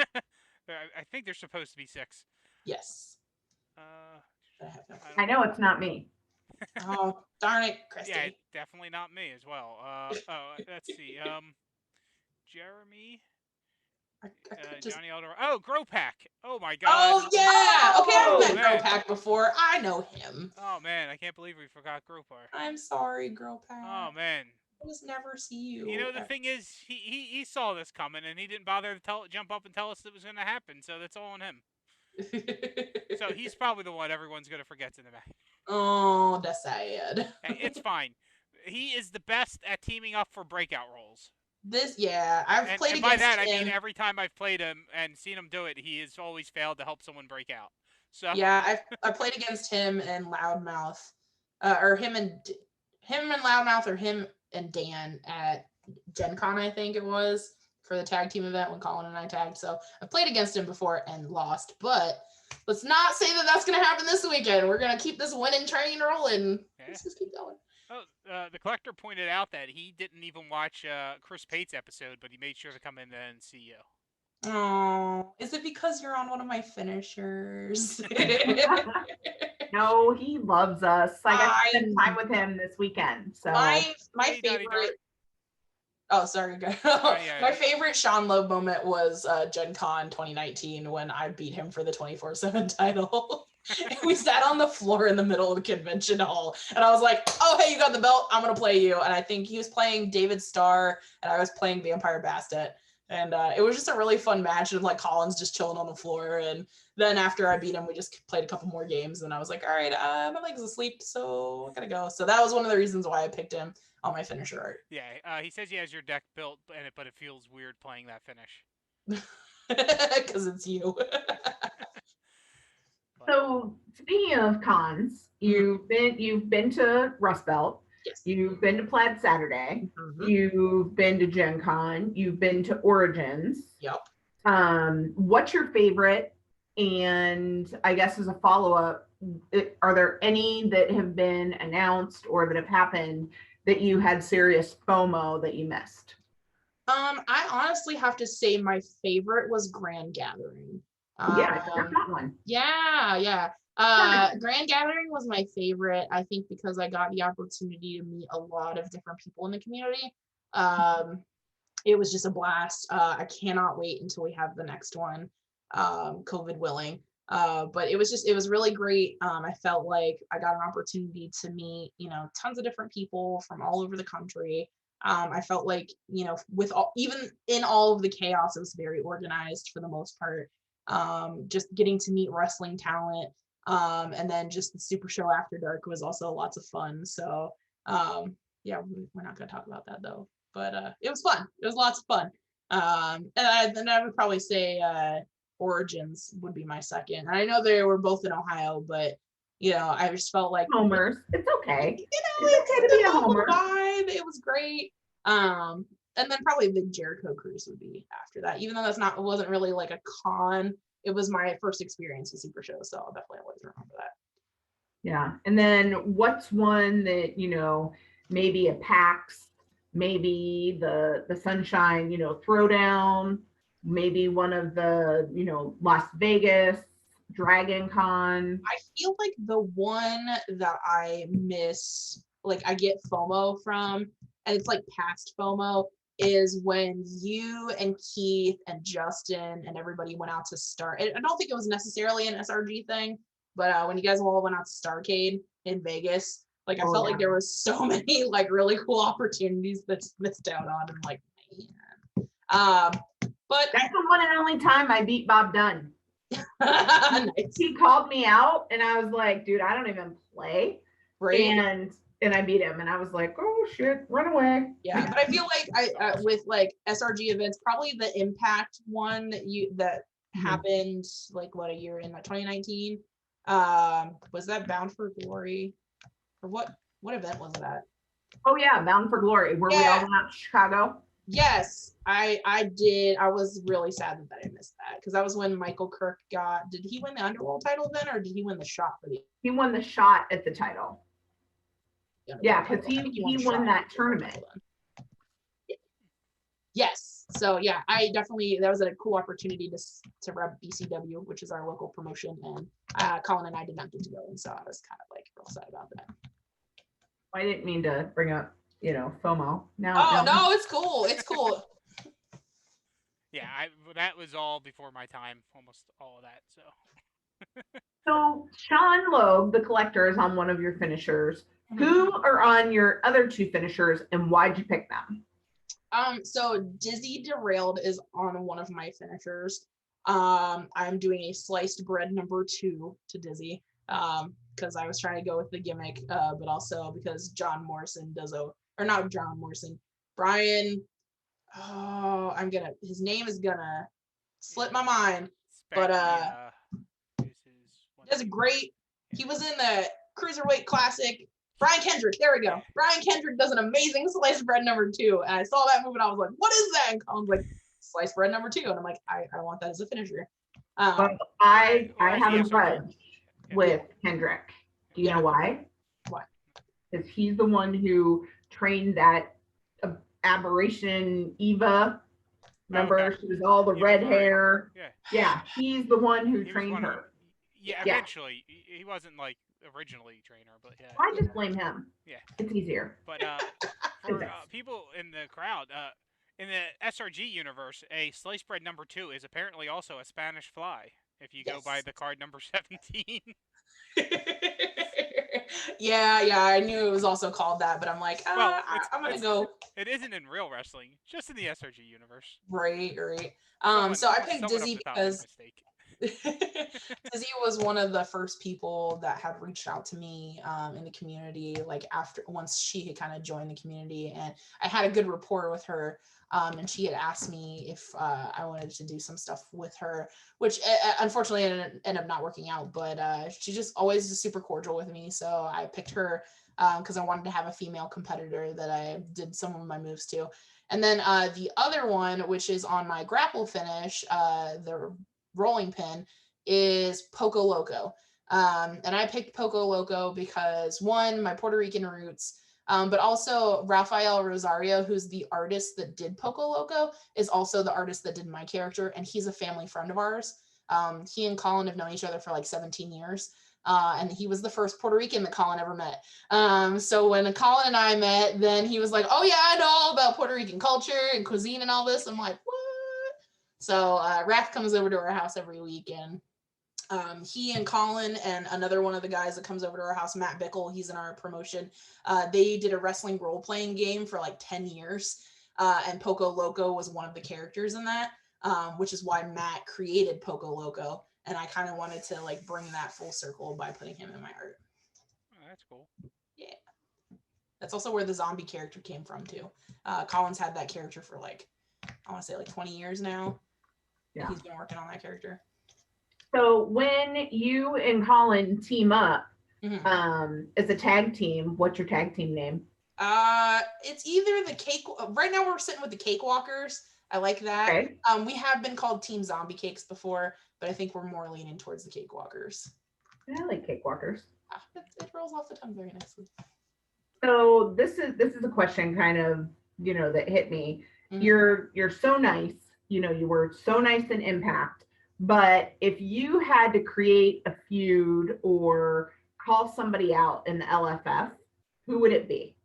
5. I think there's supposed to be 6. Yes. I know it's not me. Oh, darn it, Christy. Yeah, definitely not me as well. Let's see. Jeremy. Johnny Eldorado. Oh, Gropack. Oh my God. Oh yeah. Okay, I've met Gropack before. I know him. Oh man, I can't believe we forgot Gropack. I'm sorry, Gropack. Oh man. I just never see you. You know, the thing is, he saw this coming and he didn't bother to jump up and tell us it was going to happen. So that's all on him. So he's probably the one everyone's going to forget in the match. Oh, that's sad. It's fine. He is the best at teaming up for breakout roles. I've played against him. And by that, I mean every time I've played him and seen him do it, he has always failed to help someone break out. So yeah, I played against him and Loudmouth, or him and Loudmouth, or him and Dan at Gen Con, I think it was, for the tag team event when Colin and I tagged. So I played against him before and lost, but let's not say that that's going to happen this weekend. We're going to keep this winning train rolling. Yeah. Let's just keep going. Oh, the collector pointed out that he didn't even watch Chris Pate's episode, but he made sure to come in and see you. Oh, is it because you're on one of my finishers? No, he loves us. I got to spend time with him this weekend. So my favorite. Oh, sorry, guys. My favorite Sean Loeb moment was Gen Con 2019 when I beat him for the 24/7 title. We sat on the floor in the middle of the convention hall, and I was like, "Oh, hey, you got the belt. I'm gonna play you." And I think he was playing David Starr, and I was playing Vampire Bastet. And it was just a really fun match of like Collins just chilling on the floor. And then after I beat him, we just played a couple more games. And I was like, all right, my leg's asleep, so I gotta go. So that was one of the reasons why I picked him on my finisher art. Yeah, he says he has your deck built, but it feels weird playing that finish. Because it's you. So speaking of cons, you've been to Rust Belt. Yes. You've been to Plaid Saturday. You've been to Gen Con. You've been to Origins. Yep. What's your favorite? And I guess as a follow-up, are there any that have been announced or that have happened that you had serious FOMO that you missed? I honestly have to say my favorite was Grand Gathering. Yeah, I got one. Yeah. Grand Gathering was my favorite, I think, because I got the opportunity to meet a lot of different people in the community. It was just a blast. I cannot wait until we have the next one, COVID willing. But it was really great. I felt like I got an opportunity to meet, tons of different people from all over the country. I felt like, even in all of the chaos, it was very organized for the most part. Just getting to meet wrestling talent. And then just the Super Show After Dark was also lots of fun. So yeah, we're not going to talk about that though. But it was fun. It was lots of fun. And I would probably say Origins would be my second. I know they were both in Ohio, but I just felt like homers. It's okay. It's okay to be a homer. Vibe. It was great. And then probably the Jericho Cruise would be after that, even though it wasn't really like a con. It was my first experience with Super Show, so I'll definitely always remember that. Yeah. And then what's one that, maybe a PAX, maybe the Sunshine, Throwdown, maybe one of the, Las Vegas, Dragon Con? I feel like the one that I miss, like I get FOMO from, and it's like past FOMO, is when you and Keith and Justin and everybody went out to Star. I don't think it was necessarily an SRG thing, but when you guys all went out to Starcade in Vegas, like I felt like there was so many like really cool opportunities that's missed out on, and like, man. But that's the one and only time I beat Bob Dunn. nice. He called me out, and I was like, dude, I don't even play. Right. And I beat him, and I was like, oh shit, run away. Yeah, but I feel like I with like SRG events, probably the Impact one that happened like what, a year in like 2019. Was that Bound for Glory, or what event was that? Oh yeah, Bound for Glory, where we all went out to Chicago. Yes, I did. I was really sad that I missed that, because that was when Michael Kirk did he win the Underworld title then, or did he win the shot for the? He won the shot at the title. Yeah, because he won that tournament. Yes. So yeah, I definitely, that was a cool opportunity to rep BCW, which is our local promotion, and Colin and I did not get to go, and so I was kind of like real sad about that. I didn't mean to bring up, FOMO. No, it's cool. It's cool. Yeah, that was all before my time, almost all of that. So Sean Loeb, the collector, is on one of your finishers. Who are on your other two finishers, and why'd you pick them? So Dizzy Derailed is on one of my finishers. I'm doing a sliced bread number 2 to Dizzy, because I was trying to go with the gimmick, but also because John Morrison Brian. Oh, his name is gonna slip my mind, but does a great. He was in the Cruiserweight Classic. Brian Kendrick, there we go. Brian Kendrick does an amazing sliced bread number 2, and I saw that move and I was like, "What is that?" And Colin's like, "Sliced bread number 2," and I'm like, "I want that as a finisher." I haven't budged with Kendrick. Do you know why? Why? Because he's the one who trained that aberration Eva. Remember, she was all the red hair. Yeah, he's the one who trained her. Yeah, eventually. He wasn't like originally trainer, but yeah. I just blame him. Yeah, it's easier. But for people in the crowd, in the SRG universe, a sliced bread number 2 is apparently also a Spanish fly. If you go by the card number 17. Yeah, I knew it was also called that, but I'm like, I'm gonna go. It isn't in real wrestling, just in the SRG universe. Right. So I picked Dizzy because Dizzy was one of the first people that had reached out to me in the community, like once she had kind of joined the community, and I had a good rapport with her, and she had asked me if I wanted to do some stuff with her, which unfortunately ended up not working out, but she just always is super cordial with me, so I picked her because I wanted to have a female competitor that I did some of my moves to. And then the other one, which is on my grapple finish, the rolling pin, is Poco Loco. And I picked Poco Loco because, one, my Puerto Rican roots, but also Rafael Rosario, who's the artist that did Poco Loco, is also the artist that did my character, and he's a family friend of ours. He and Colin have known each other for like 17 years. And he was the first Puerto Rican that Colin ever met. So when Colin and I met, then he was like, "Oh yeah, I know all about Puerto Rican culture and cuisine and all this." I'm like, "What?" So Raph comes over to our house every week, and he and Colin and another one of the guys that comes over to our house, Matt Bickle, he's in our promotion. They did a wrestling role-playing game for like 10 years. And Poco Loco was one of the characters in that, which is why Matt created Poco Loco. And I kind of wanted to like bring that full circle by putting him in my art. Oh, that's cool. Yeah. That's also where the zombie character came from too. Colin's had that character for like, I want to say like 20 years now. Yeah. He's been working on that character. So when you and Colin team up as a tag team, what's your tag team name? It's either the Cake. Right now we're sitting with the Cakewalkers. I like that. Okay. We have been called Team Zombie Cakes before, but I think we're more leaning towards the Cakewalkers. Yeah, I like Cakewalkers. It rolls off the tongue very nicely. So this is a question kind of, that hit me. Mm-hmm. You're so nice. You were so nice in Impact. But if you had to create a feud or call somebody out in the LFF, who would it be?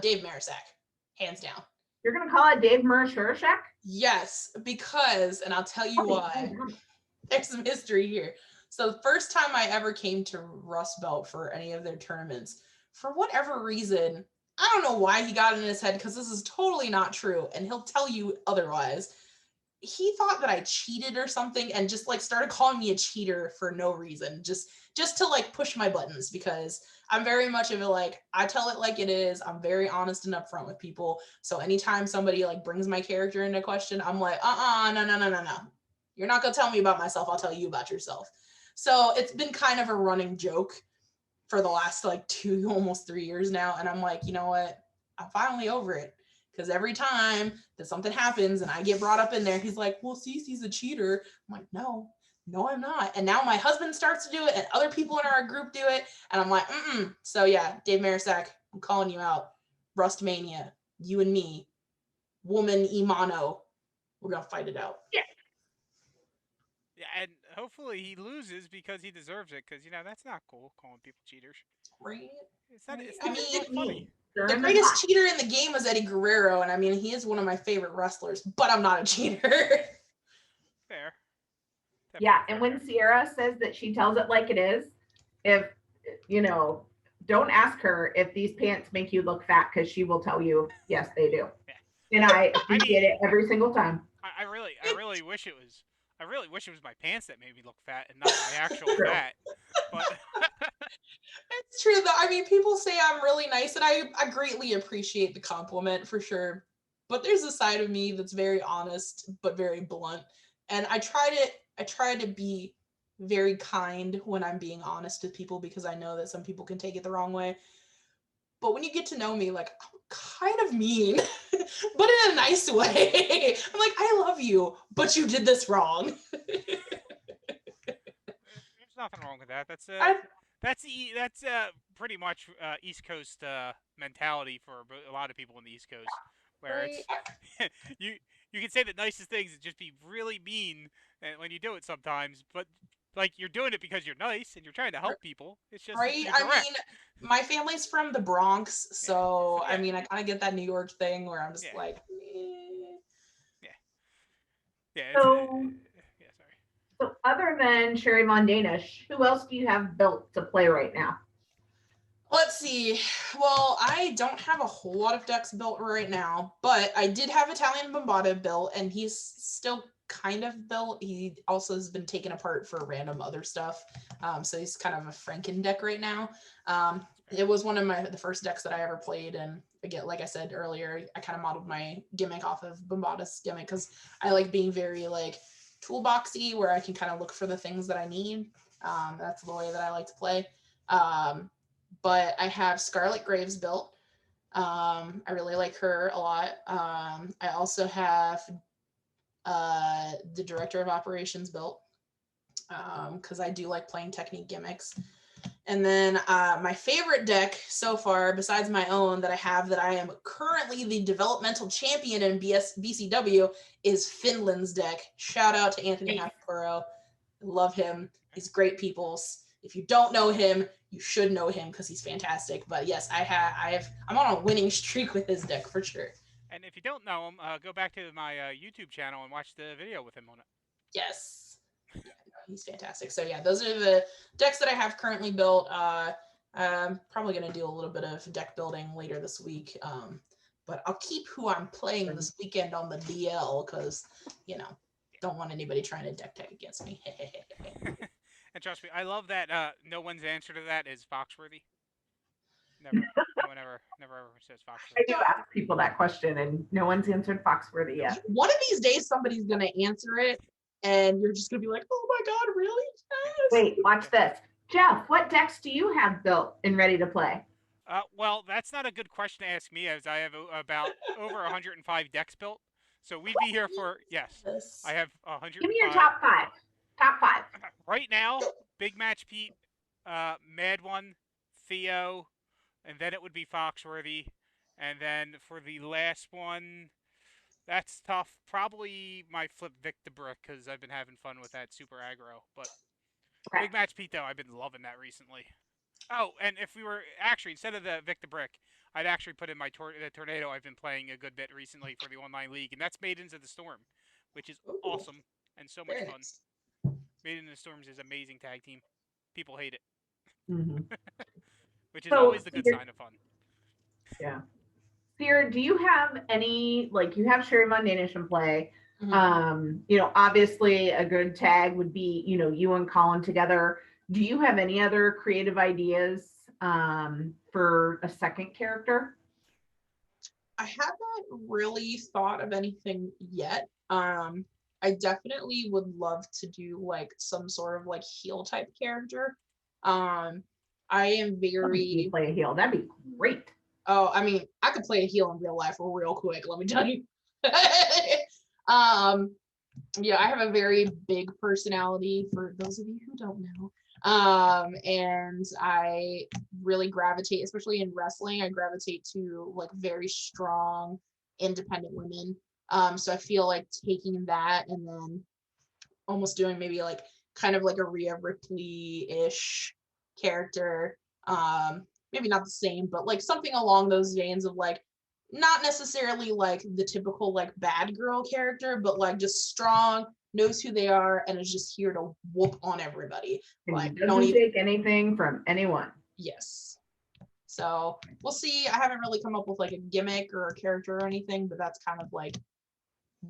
Dave Marisak, hands down. You're gonna call it Dave Murashurashak? Yes, because, and I'll tell you why. There's some history here. So the first time I ever came to Rust Belt for any of their tournaments, for whatever reason, I don't know why he got it in his head, because this is totally not true, and he'll tell you otherwise. He thought that I cheated or something, and just like started calling me a cheater for no reason, just to like push my buttons, because I'm very much of a like, I tell it like it is. I'm very honest and upfront with people. So anytime somebody like brings my character into question, I'm like, no. You're not gonna tell me about myself. I'll tell you about yourself. So it's been kind of a running joke for the last like 2, almost 3 years now. And I'm like, you know what? I'm finally over it. Because every time that something happens and I get brought up in there, he's like, well, Cece's a cheater. I'm like, no, I'm not. And now my husband starts to do it and other people in our group do it. And I'm like, So yeah, Dave Marisak, I'm calling you out. Rustmania, you and me, woman Imano, we're going to fight it out. Yeah. Yeah, and hopefully he loses because he deserves it. Because that's not cool calling people cheaters. Right? It's not. Right. It's not funny. The greatest cheater in the game was Eddie Guerrero, and I mean, he is one of my favorite wrestlers, but I'm not a cheater. Fair. Yeah, and when Sierra says that she tells it like it is, if don't ask her if these pants make you look fat, because she will tell you, yes, they do. Yeah. And I appreciate it every single time. I really wish it was. I really wish it was my pants that made me look fat and not my actual fat. But it's true though. I mean, people say I'm really nice, and I greatly appreciate the compliment for sure. But there's a side of me that's very honest but very blunt, and I try to be very kind when I'm being honest with people, because I know that some people can take it the wrong way. But when you get to know me, like, I'm kind of mean, but in a nice way. I'm like, I love you, but you did this wrong. there's nothing wrong with that. That's pretty much East Coast mentality for a lot of people in the East Coast, where Right. it's you can say the nicest things and just be really mean when you do it sometimes, but like you're doing it because you're nice and you're trying to help people. It's just right. you're I direct. mean, my family's from the Bronx, so Yeah. I mean, I kind of get that New York thing where I'm just Yeah. like, Yeah. So, yeah. Sorry. So other than Cherie Von Danish, who else do you have built to play right now? Let's see. Well, I don't have a whole lot of decks built right now, but I did have Italian Bombata built, and he's still kind of built. He also has been taken apart for random other stuff. So he's kind of a Franken deck right now. It was one of the first decks that I ever played, and again, like I said earlier, I kind of modeled my gimmick off of Bombata's gimmick, because I like being very like toolboxy, where I can kind of look for the things that I need. That's the way that I like to play. But I have Scarlet Graves built. I really like her a lot. I also have the Director of Operations built, because I do like playing technique gimmicks. And then my favorite deck so far, besides my own that I am currently the developmental champion in BCW, is Finland's deck. Shout out to Anthony Puerto. Love him. He's great peoples. If you don't know him, you should know him, because he's fantastic. But yes, I'm on a winning streak with his deck for sure. And if you don't know him, go back to my YouTube channel and watch the video with him on it. Yes. Yeah, no, he's fantastic. So yeah, those are the decks that I have currently built. I'm probably going to do a little bit of deck building later this week. But I'll keep who I'm playing this weekend on the DL, because, don't want anybody trying to deck tech against me. And trust me, I love that no one's answer to that is Foxworthy. Never. No one ever says Foxworthy. I do ask people that question, and no one's answered Foxworthy yet. One of these days, somebody's going to answer it, and you're just going to be like, oh my God, really? Yes. Wait, watch this. Jeff, what decks do you have built and ready to play? Well, that's not a good question to ask me, as I have about over 105 decks built. So we'd be here for, yes, I have 105. Give me your top five. Top five. Right now, Big Match Pete, Mad One, Theo, and then it would be Foxworthy. And then for the last one, that's tough. Probably my Flip Victobrick, because I've been having fun with that super aggro. But Big Match Pete, though, I've been loving that recently. Oh, and if we were actually instead of the Victor Brick, I'd actually put in my the tornado I've been playing a good bit recently for the online league, and that's Maidens of the Storm, which is Ooh, awesome and so much very fun. nice. Maiden of the Storms is amazing tag team. People hate it, Mm-hmm. which is So, always the good sign of fun. yeah. Sierra, do you have any, like, you have Cherie Von Danish in play? Mhm. Obviously a good tag would be, you and Colin together. Do you have any other creative ideas for a second character? I haven't really thought of anything yet. I definitely would love to do like some sort of like heel type character. I am You very play a heel. That'd be great. Oh, I mean, I could play a heel in real life real quick, let me tell you. um, yeah, I have a very big personality for those of you who don't know. And I really gravitate, especially in wrestling, I gravitate to like very strong, independent women. So I feel like taking that and then almost doing maybe like kind of like a Rhea Ripley-ish character. Maybe not the same, but like something along those veins of like not necessarily like the typical like bad girl character, but like just strong, knows who they are, and is just here to whoop on everybody. Like And don't doesn't even take anything from anyone. yes. So we'll see. I haven't really come up with like a gimmick or a character or anything, but that's kind of like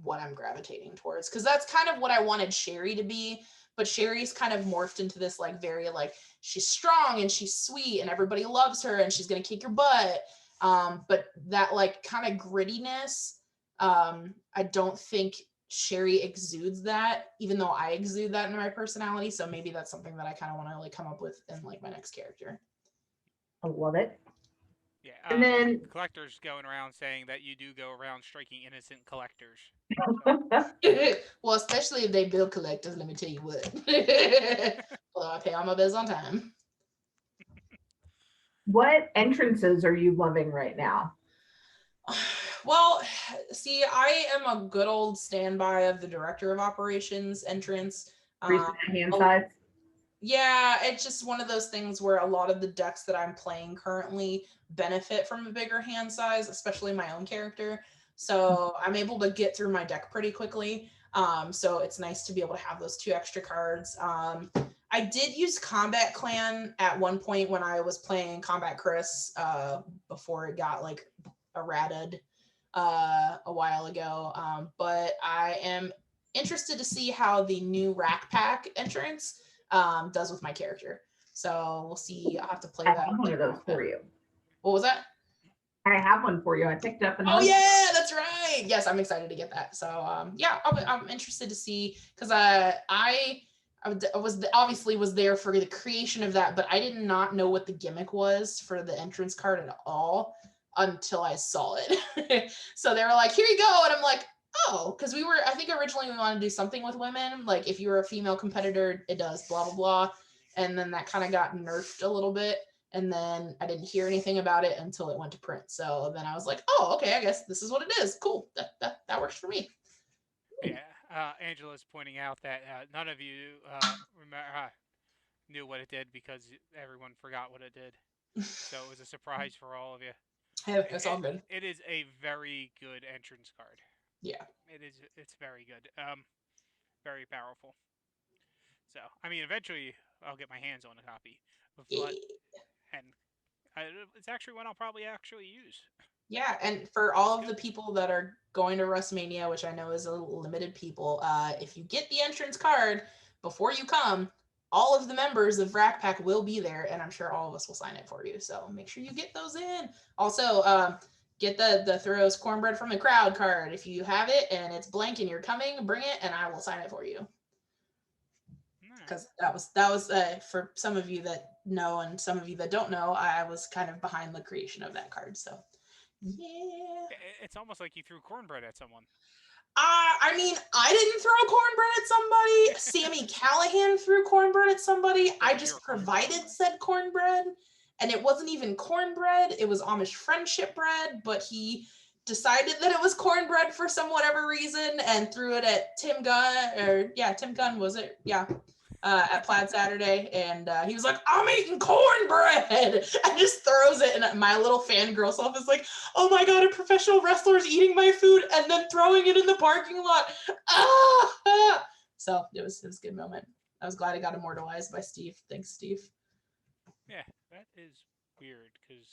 what I'm gravitating towards because that's kind of what I wanted Cherie to be. But Cherie's kind of morphed into this like very like she's strong and she's sweet and everybody loves her and she's gonna kick your butt. But that like kind of grittiness, I don't think Cherie exudes that, even though I exude that in my personality. So maybe that's something that I kind of want to like come up with in like my next character. I love it. Yeah, And then collectors going around saying that you do go around striking innocent collectors. So. Well, especially if they bill collectors, let me tell you what. Well, I pay all my bills on time. what entrances are you loving right now? Well, see, I am a good old standby of the director of operations entrance. Recent hand Oh, size? yeah, it's just one of those things where a lot of the decks that I'm playing currently benefit from a bigger hand size, especially my own character. So I'm able to get through my deck pretty quickly. So it's nice to be able to have those 2 extra cards. I did use Combat Clan at one point when I was playing Combat Chris before it got like errated a while ago. But I am interested to see how the new Rack Pack entrance does with my character. So we'll see. I'll have to play I that have one of later those on. for you. What was that? I have one for you. I picked up Oh another. yeah, that's right. Yes, I'm excited to get that. So yeah, I'm interested to see because I was obviously was there for the creation of that, but I did not know what the gimmick was for the entrance card at all until I saw it. So they were like, "Here you go," and I'm like, "Oh," because I think originally we wanted to do something with women, like if you were a female competitor, it does blah blah blah, and then that kind of got nerfed a little bit. And then I didn't hear anything about it until it went to print. So then I was like, oh, okay, I guess this is what it is. Cool. That works for me. Yeah, Angela's pointing out that none of you knew what it did because everyone forgot what it did. So it was a surprise for all of you. Hey, it's all good. It is a very good entrance card. Yeah. It is. It's very good. Very powerful. So I mean, eventually I'll get my hands on a copy, Yeah. but and it's actually one I'll probably actually use. Yeah, and for Which is all of good. the people that are going to WrestleMania, which I know is a limited people, if you get the entrance card before you come, all of the members of Rack Pack will be there, and I'm sure all of us will sign it for you. So make sure you get those in. Also, get the throws cornbread from the crowd card. If you have it and it's blank and you're coming, bring it, and I will sign it for you. Because that was for some of you that know and some of you that don't know, I was kind of behind the creation of that card. So yeah. It's almost like you threw cornbread at someone. I mean, I didn't throw cornbread at somebody. Sammy Callahan threw cornbread at somebody. It I was your just cornbread. provided said cornbread, and it wasn't even cornbread. It was Amish friendship bread, but he decided that it was cornbread for some whatever reason and threw it at Tim Gunn. Or yeah, Tim Gunn was it? Yeah. at Plaid Saturday, and he was like, "I'm eating cornbread," and just throws it. And my little fangirl self is like, "Oh my god, a professional wrestler is eating my food and then throwing it in the parking lot!" Ah! So it was a good moment. I was glad I got immortalized by Steve. Thanks, Steve. Yeah, that is weird because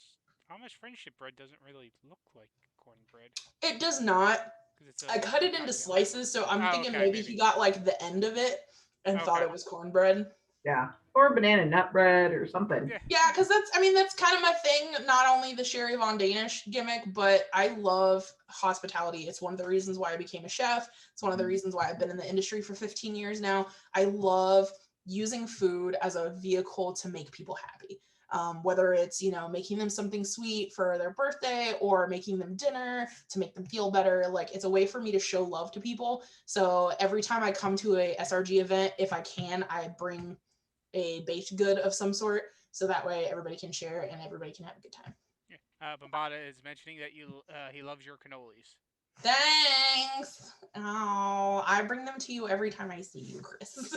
Amish friendship bread doesn't really look like cornbread It does not. because it's I cut it into vacuum. slices, so I'm Oh, thinking okay, maybe maybe. he got like the end of it and thought Okay. it was cornbread. Yeah. Or banana nut bread or something. Yeah. Yeah, because that's kind of my thing. Not only the Cherie Von Danish gimmick, but I love hospitality. It's one of the reasons why I became a chef. It's one of the reasons why I've been in the industry for 15 years now. I love using food as a vehicle to make people happy. Whether it's, making them something sweet for their birthday or making them dinner to make them feel better. Like, it's a way for me to show love to people. So every time I come to a SRG event, if I can, I bring a baked good of some sort, so that way everybody can share and everybody can have a good time. Yeah. Bambata is mentioning that he loves your cannolis. Thanks. Oh, I bring them to you every time I see you, Chris.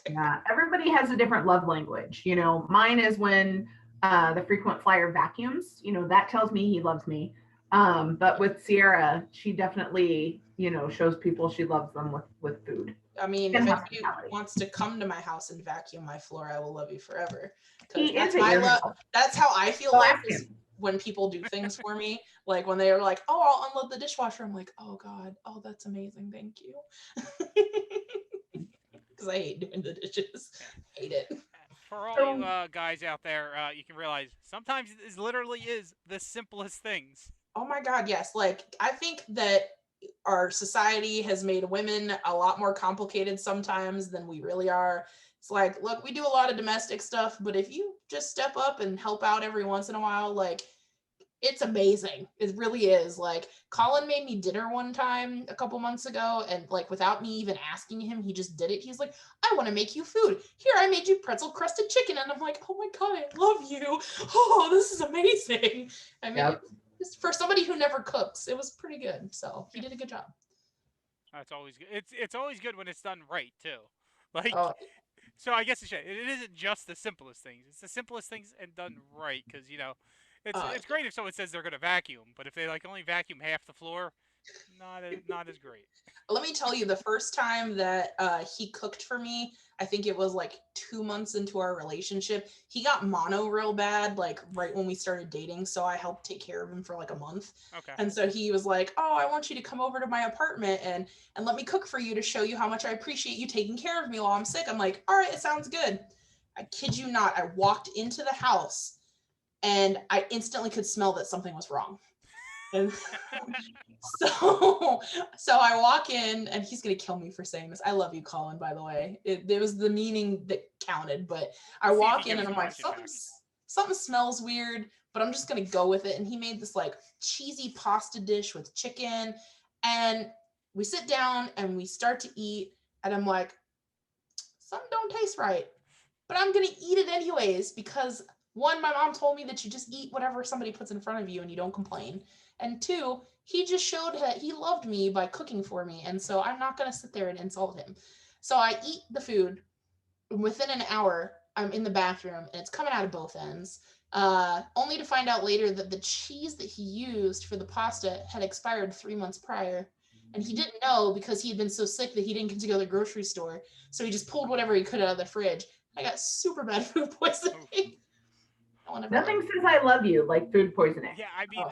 Yeah, everybody has a different love language. Mine is when the frequent flyer vacuums. That tells me he loves me. But with Sierra, she definitely, shows people she loves them with food. I mean, And if anybody hospitality. wants to come to my house and vacuum my floor, I will love you forever. Because He that's is at my your love. house. That's how I feel Go love ask is him. when people do things for me. Like when they are like, "Oh, I'll unload the dishwasher." I'm like, "Oh God, oh that's amazing, thank you." Because I hate doing the dishes. Yeah. Hate it. For all you So guys out there, you can realize sometimes it literally is the simplest things. Oh my God, yes. Like, I think that our society has made women a lot more complicated sometimes than we really are. It's like, look, we do a lot of domestic stuff, but if you just step up and help out every once in a while, like, it's amazing. It really is. Like, Colin made me dinner one time a couple months ago, and like, without me even asking him, he just did it. He's like, "I want to make you food. Here, I made you pretzel crusted chicken." And I'm like, "Oh my God, I love you. Oh, this is amazing." I mean, yep. just for somebody who never cooks, it was pretty good. So he Yeah. did a good job. That's always good. It's always good when it's done right too. Like, Oh, so I guess it isn't just the simplest things. It's the simplest things and done right because it's yeah. great if someone says they're gonna vacuum, but if they like only vacuum half the floor, not as great. Let me tell you, the first time that he cooked for me, I think it was like 2 months into our relationship. He got mono real bad, like right when we started dating. So I helped take care of him for like a month. Okay. And so he was like, "Oh, I want you to come over to my apartment and let me cook for you to show you how much I appreciate you taking care of me while I'm sick." I'm like, "All right, it sounds good." I kid you not, I walked into the house and I instantly could smell that something was wrong. And so I walk in and he's gonna kill me for saying this. I love you, Colin, by the way. It was the meaning that counted, but I See if he walk in gives and I'm me like, my shit back. something smells weird, but I'm just gonna go with it. And he made this like cheesy pasta dish with chicken. And we sit down and we start to eat, and I'm like, something don't taste right. But I'm gonna eat it anyways because one, my mom told me that you just eat whatever somebody puts in front of you and you don't complain. And two, he just showed that he loved me by cooking for me. And so I'm not gonna sit there and insult him. So I eat the food. Within an hour, I'm in the bathroom and it's coming out of both ends. Only to find out later that the cheese that he used for the pasta had expired 3 months prior. And he didn't know because he had been so sick that he didn't get to go to the grocery store. So he just pulled whatever he could out of the fridge. I got super bad food poisoning. No one ever Nothing liked says I love you like food poisoning. Yeah, I mean, Oh,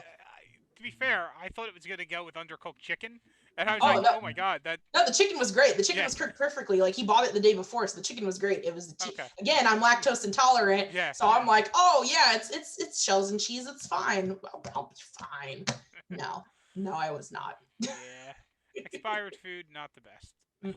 to be fair, I thought it was gonna go with undercooked chicken, and I was oh like, no, oh my god, that no, the chicken was great. The chicken yeah, was cooked perfectly. Like he bought it the day before, so the chicken was great. It was okay, again, I'm lactose intolerant, yeah, so I'm like, oh yeah, it's shells and cheese. It's fine. I'll be fine. No, no, I was not. yeah. Expired food, not the best. Oof.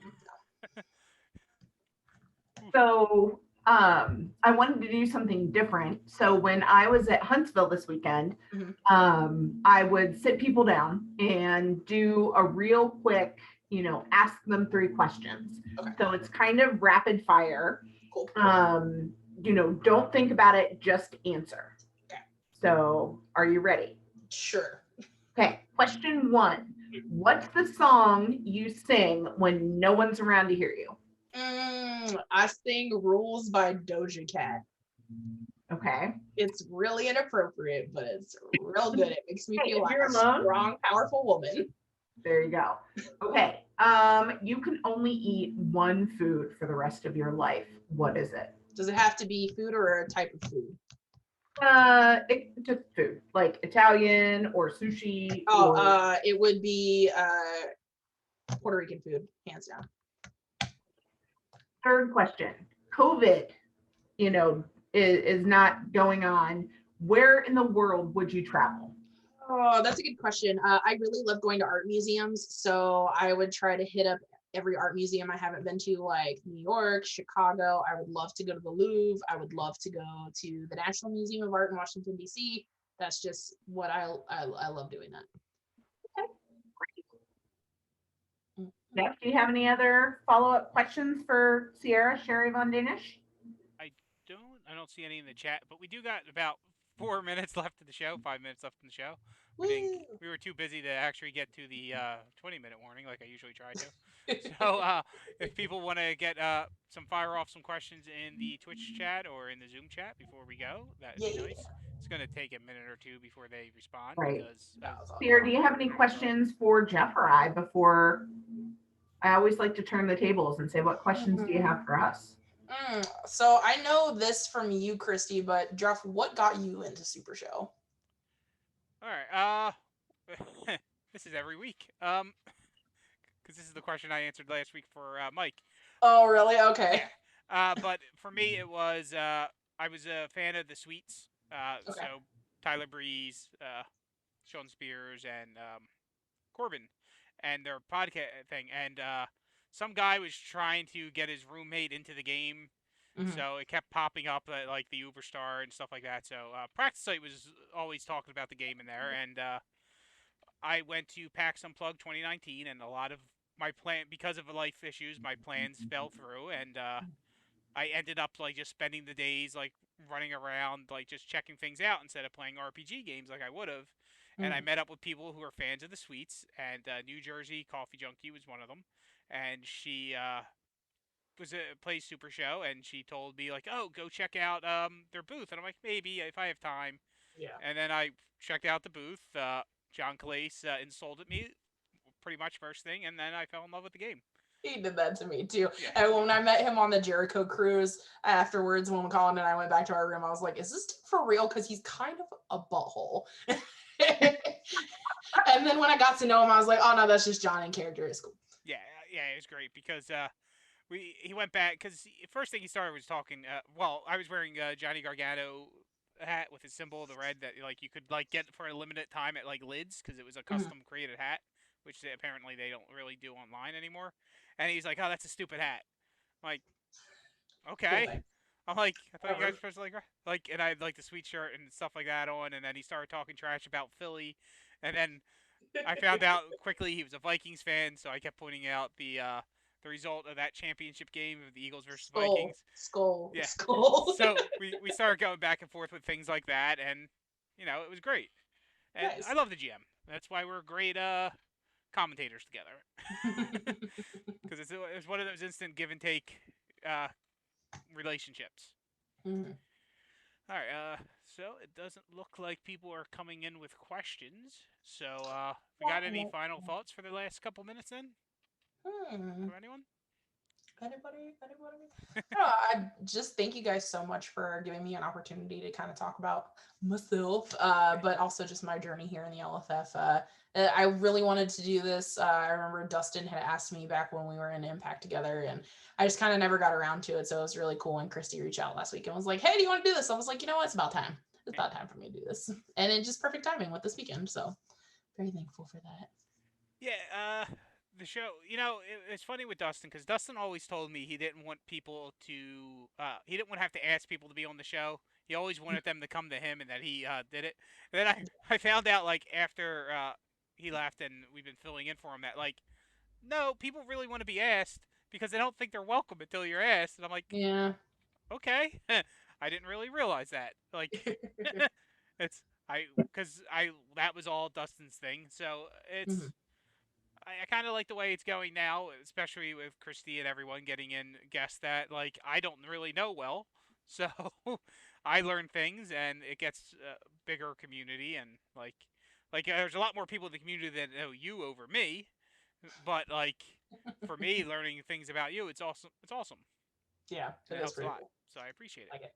So I wanted to do something different. So when I was at Huntsville this weekend, Mhm. I would sit people down and do a real quick, ask them 3 questions. Okay. So it's kind of rapid fire. Cool. Don't think about it, just answer. Okay. So are you ready? Sure. Okay. Question 1. What's the song you sing when no one's around to hear you? I sing Rules by Doja Cat. Okay. It's really inappropriate, but it's real good. It makes me Hey, feel if like you're a alone, strong, powerful woman. there you go. Okay. You can only eat one food for the rest of your life. What is it? Does it have to be food or a type of food? Just food, like Italian or sushi. Oh, Or it would be Puerto Rican food, hands down. third question. COVID, is not going on. Where in the world would you travel? Oh, that's a good question. I really love going to art museums, so I would try to hit up every art museum I haven't been to, like New York, Chicago. I would love to go to the Louvre. I would love to go to the National Museum of Art in Washington, D.C. That's just what I love doing that. Jeff, do you have any other follow-up questions for Sierra, Cherie Von Danish? I don't see any in the chat, but we do got about 4 minutes left in the show. 5 minutes left in the show. We were too busy to actually get to the 20-minute warning like I usually try to. So if people want to get fire off some questions in the Twitch chat or in the Zoom chat before we go, that would be nice. It's going to take a minute or two before they respond. Right. Because Sierra, do you have any questions for Jeff or I before? I always like to turn the tables and say, what questions do you have for us? So I know this from you, Christy, but Jeff, what got you into Super Show? All right. This is every week. Because this is the question I answered last week for Mike. Oh, really? Okay. Yeah. But for me, it was I was a fan of the Sweets. Okay. So Tyler Breeze, Sean Spears, and Corbin, and their podcast thing. And some guy was trying to get his roommate into the game. So it kept popping up like the Uber Star and stuff like that. So Practice Site was always talking about the game in there, and I went to PAX Unplugged 2019, and a lot of my plan, because of life issues, my plans fell through, and I ended up like just spending the days like running around, like just checking things out instead of playing RPG games like I would have. And I met up with people who are fans of the Sweets, and New Jersey Coffee Junkie was one of them, and she plays Super Show, and she told me like, oh, go check out their booth, and I'm like, maybe if I have time. Yeah. And then I checked out the booth. John Calais insulted me pretty much first thing, and then I fell in love with the game. He did that to me too. Yeah. And when I met him on the Jericho cruise afterwards, when Colin and I went back to our room, I was like, is this for real? Because he's kind of a butthole. And then when I got to know him, I was like, oh no, that's just John in character. It's cool. Yeah, it was great because he went back because first thing he started was talking. Well, I was wearing Johnny Gargano hat with his symbol, the red that like you could like get for a limited time at like Lids because it was a custom created hat, which apparently they don't really do online anymore. And he's like, "Oh, that's a stupid hat." I'm like, okay. Cool, I'm like, I thought you guys were supposed to like, and I had like the sweet shirt and stuff like that on, and then he started talking trash about Philly, and then I found out quickly he was a Vikings fan, so I kept pointing out the result of that championship game of the Eagles versus Vikings. Skull. So we started going back and forth with things like that, and it was great. And nice. I love the GM. That's why we're great commentators together. Because it's one of those instant give and take relationships. Mm-hmm. All right. So it doesn't look like people are coming in with questions. So we got any final thoughts for the last couple minutes then? For anyone? Anybody? I just thank you guys so much for giving me an opportunity to kind of talk about myself, but also just my journey here in the LFF. I really wanted to do this. I remember Dustin had asked me back when we were in Impact together, and I just kind of never got around to it. So it was really cool when Christy reached out last week and was like, "Hey, do you want to do this?" I was like, "You know what? It's about time. It's about time for me to do this." And it's just perfect timing with this weekend. So very thankful for that. Yeah. The show, it's funny with Dustin because Dustin always told me he didn't want people to, he didn't want to have to ask people to be on the show. He always wanted them to come to him, and that he did it. And then I found out like after he left and we've been filling in for him that like, no, people really want to be asked because they don't think they're welcome until you're asked. And I'm like, yeah, okay, I didn't really realize that. Like, that was all Dustin's thing. So it's. I kind of like the way it's going now, especially with Christy and everyone getting in guests that like I don't really know well. So I learn things, and it gets a bigger community, and there's a lot more people in the community that know you over me. But like for me, learning things about you, it's awesome. It's awesome. Yeah, And it it is helps a pretty lot. cool. So I appreciate it. Like it.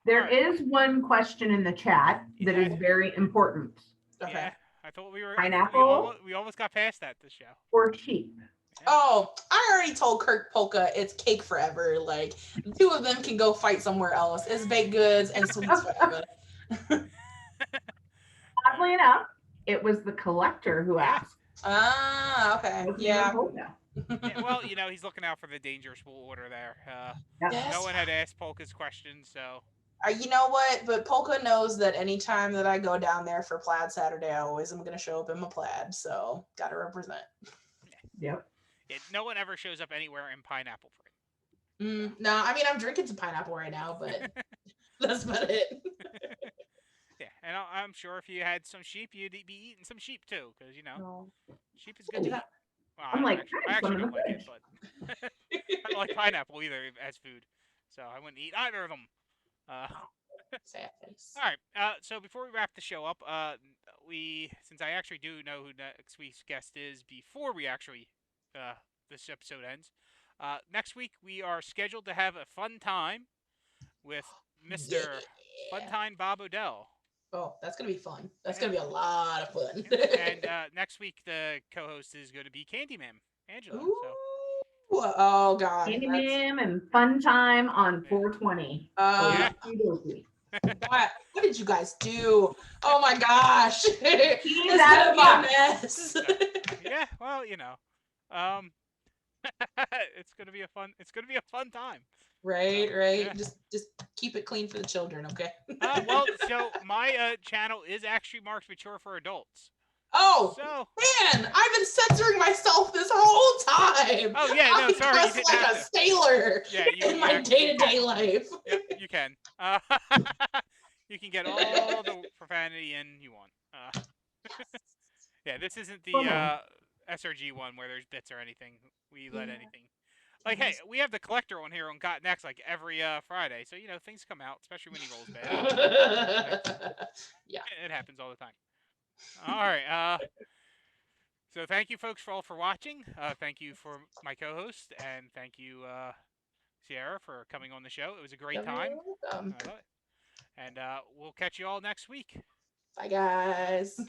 There All right. is one question in the chat that is Yeah. very important. Okay. Yeah. I thought we were. Pineapple We almost got past that this show. or sheep? Oh, I already told Kirk Polka it's cake forever. Like, the two of them can go fight somewhere else. It's baked goods and sweets forever. Oddly enough, it was the collector who Yeah. asked. Ah, okay. Wasn't Yeah. even Polka. Yeah, well, he's looking out for the dangerous wool order there. Yep. Yes. No one had asked Polka's question, so. You know what? But Polka knows that anytime that I go down there for Plaid Saturday, I always am going to show up in my plaid. So, got to represent. Yep. Yeah, no one ever shows up anywhere in pineapple print. No, I mean, I'm drinking some pineapple right now, but that's about it. Yeah, and I'm sure if you had some sheep, you'd be eating some sheep too, because No. sheep is good to Yeah. eat. Well, I'm like, I "Hey, some actually in don't the like it, fridge." but I don't like pineapple either as food, so I wouldn't eat either of them. Sad face. All right. So before we wrap the show up, since I actually do know who next week's guest is before we actually this episode ends, next week we are scheduled to have a fun time with Mr. Funtime Bob Odell. Oh, that's gonna be fun. That's Yeah. gonna be a lot of fun. And next week the co-host is going to be Candyman Angela. Ooh. So Oh God. Candyman and fun time on 420. Yeah. What did you guys do? Oh my gosh. It's that's gonna be a mess. yeah. Well, it's gonna be a fun time. Right. Yeah. Just keep it clean for the children, okay? Well, so my channel is actually marked mature for adults. Oh So man, I've been censoring myself this whole time. Oh yeah, no, I'm sorry, you just didn't like have a to. sailor Yeah, in my day-to-day life. Yep, you can. You can get all the profanity in you want. Yeah, this isn't the SRG one where there's bits or anything. We let anything. Like, hey, we have the collector on here on Got Next like every Friday, so things come out, especially when he rolls bad. Yeah, it happens all the time. All right. So thank you, folks, for watching. Thank you for my co-host, and thank you, Sierra, for coming on the show. It was a great time. Welcome. I love it. And we'll catch you all next week. Bye, guys.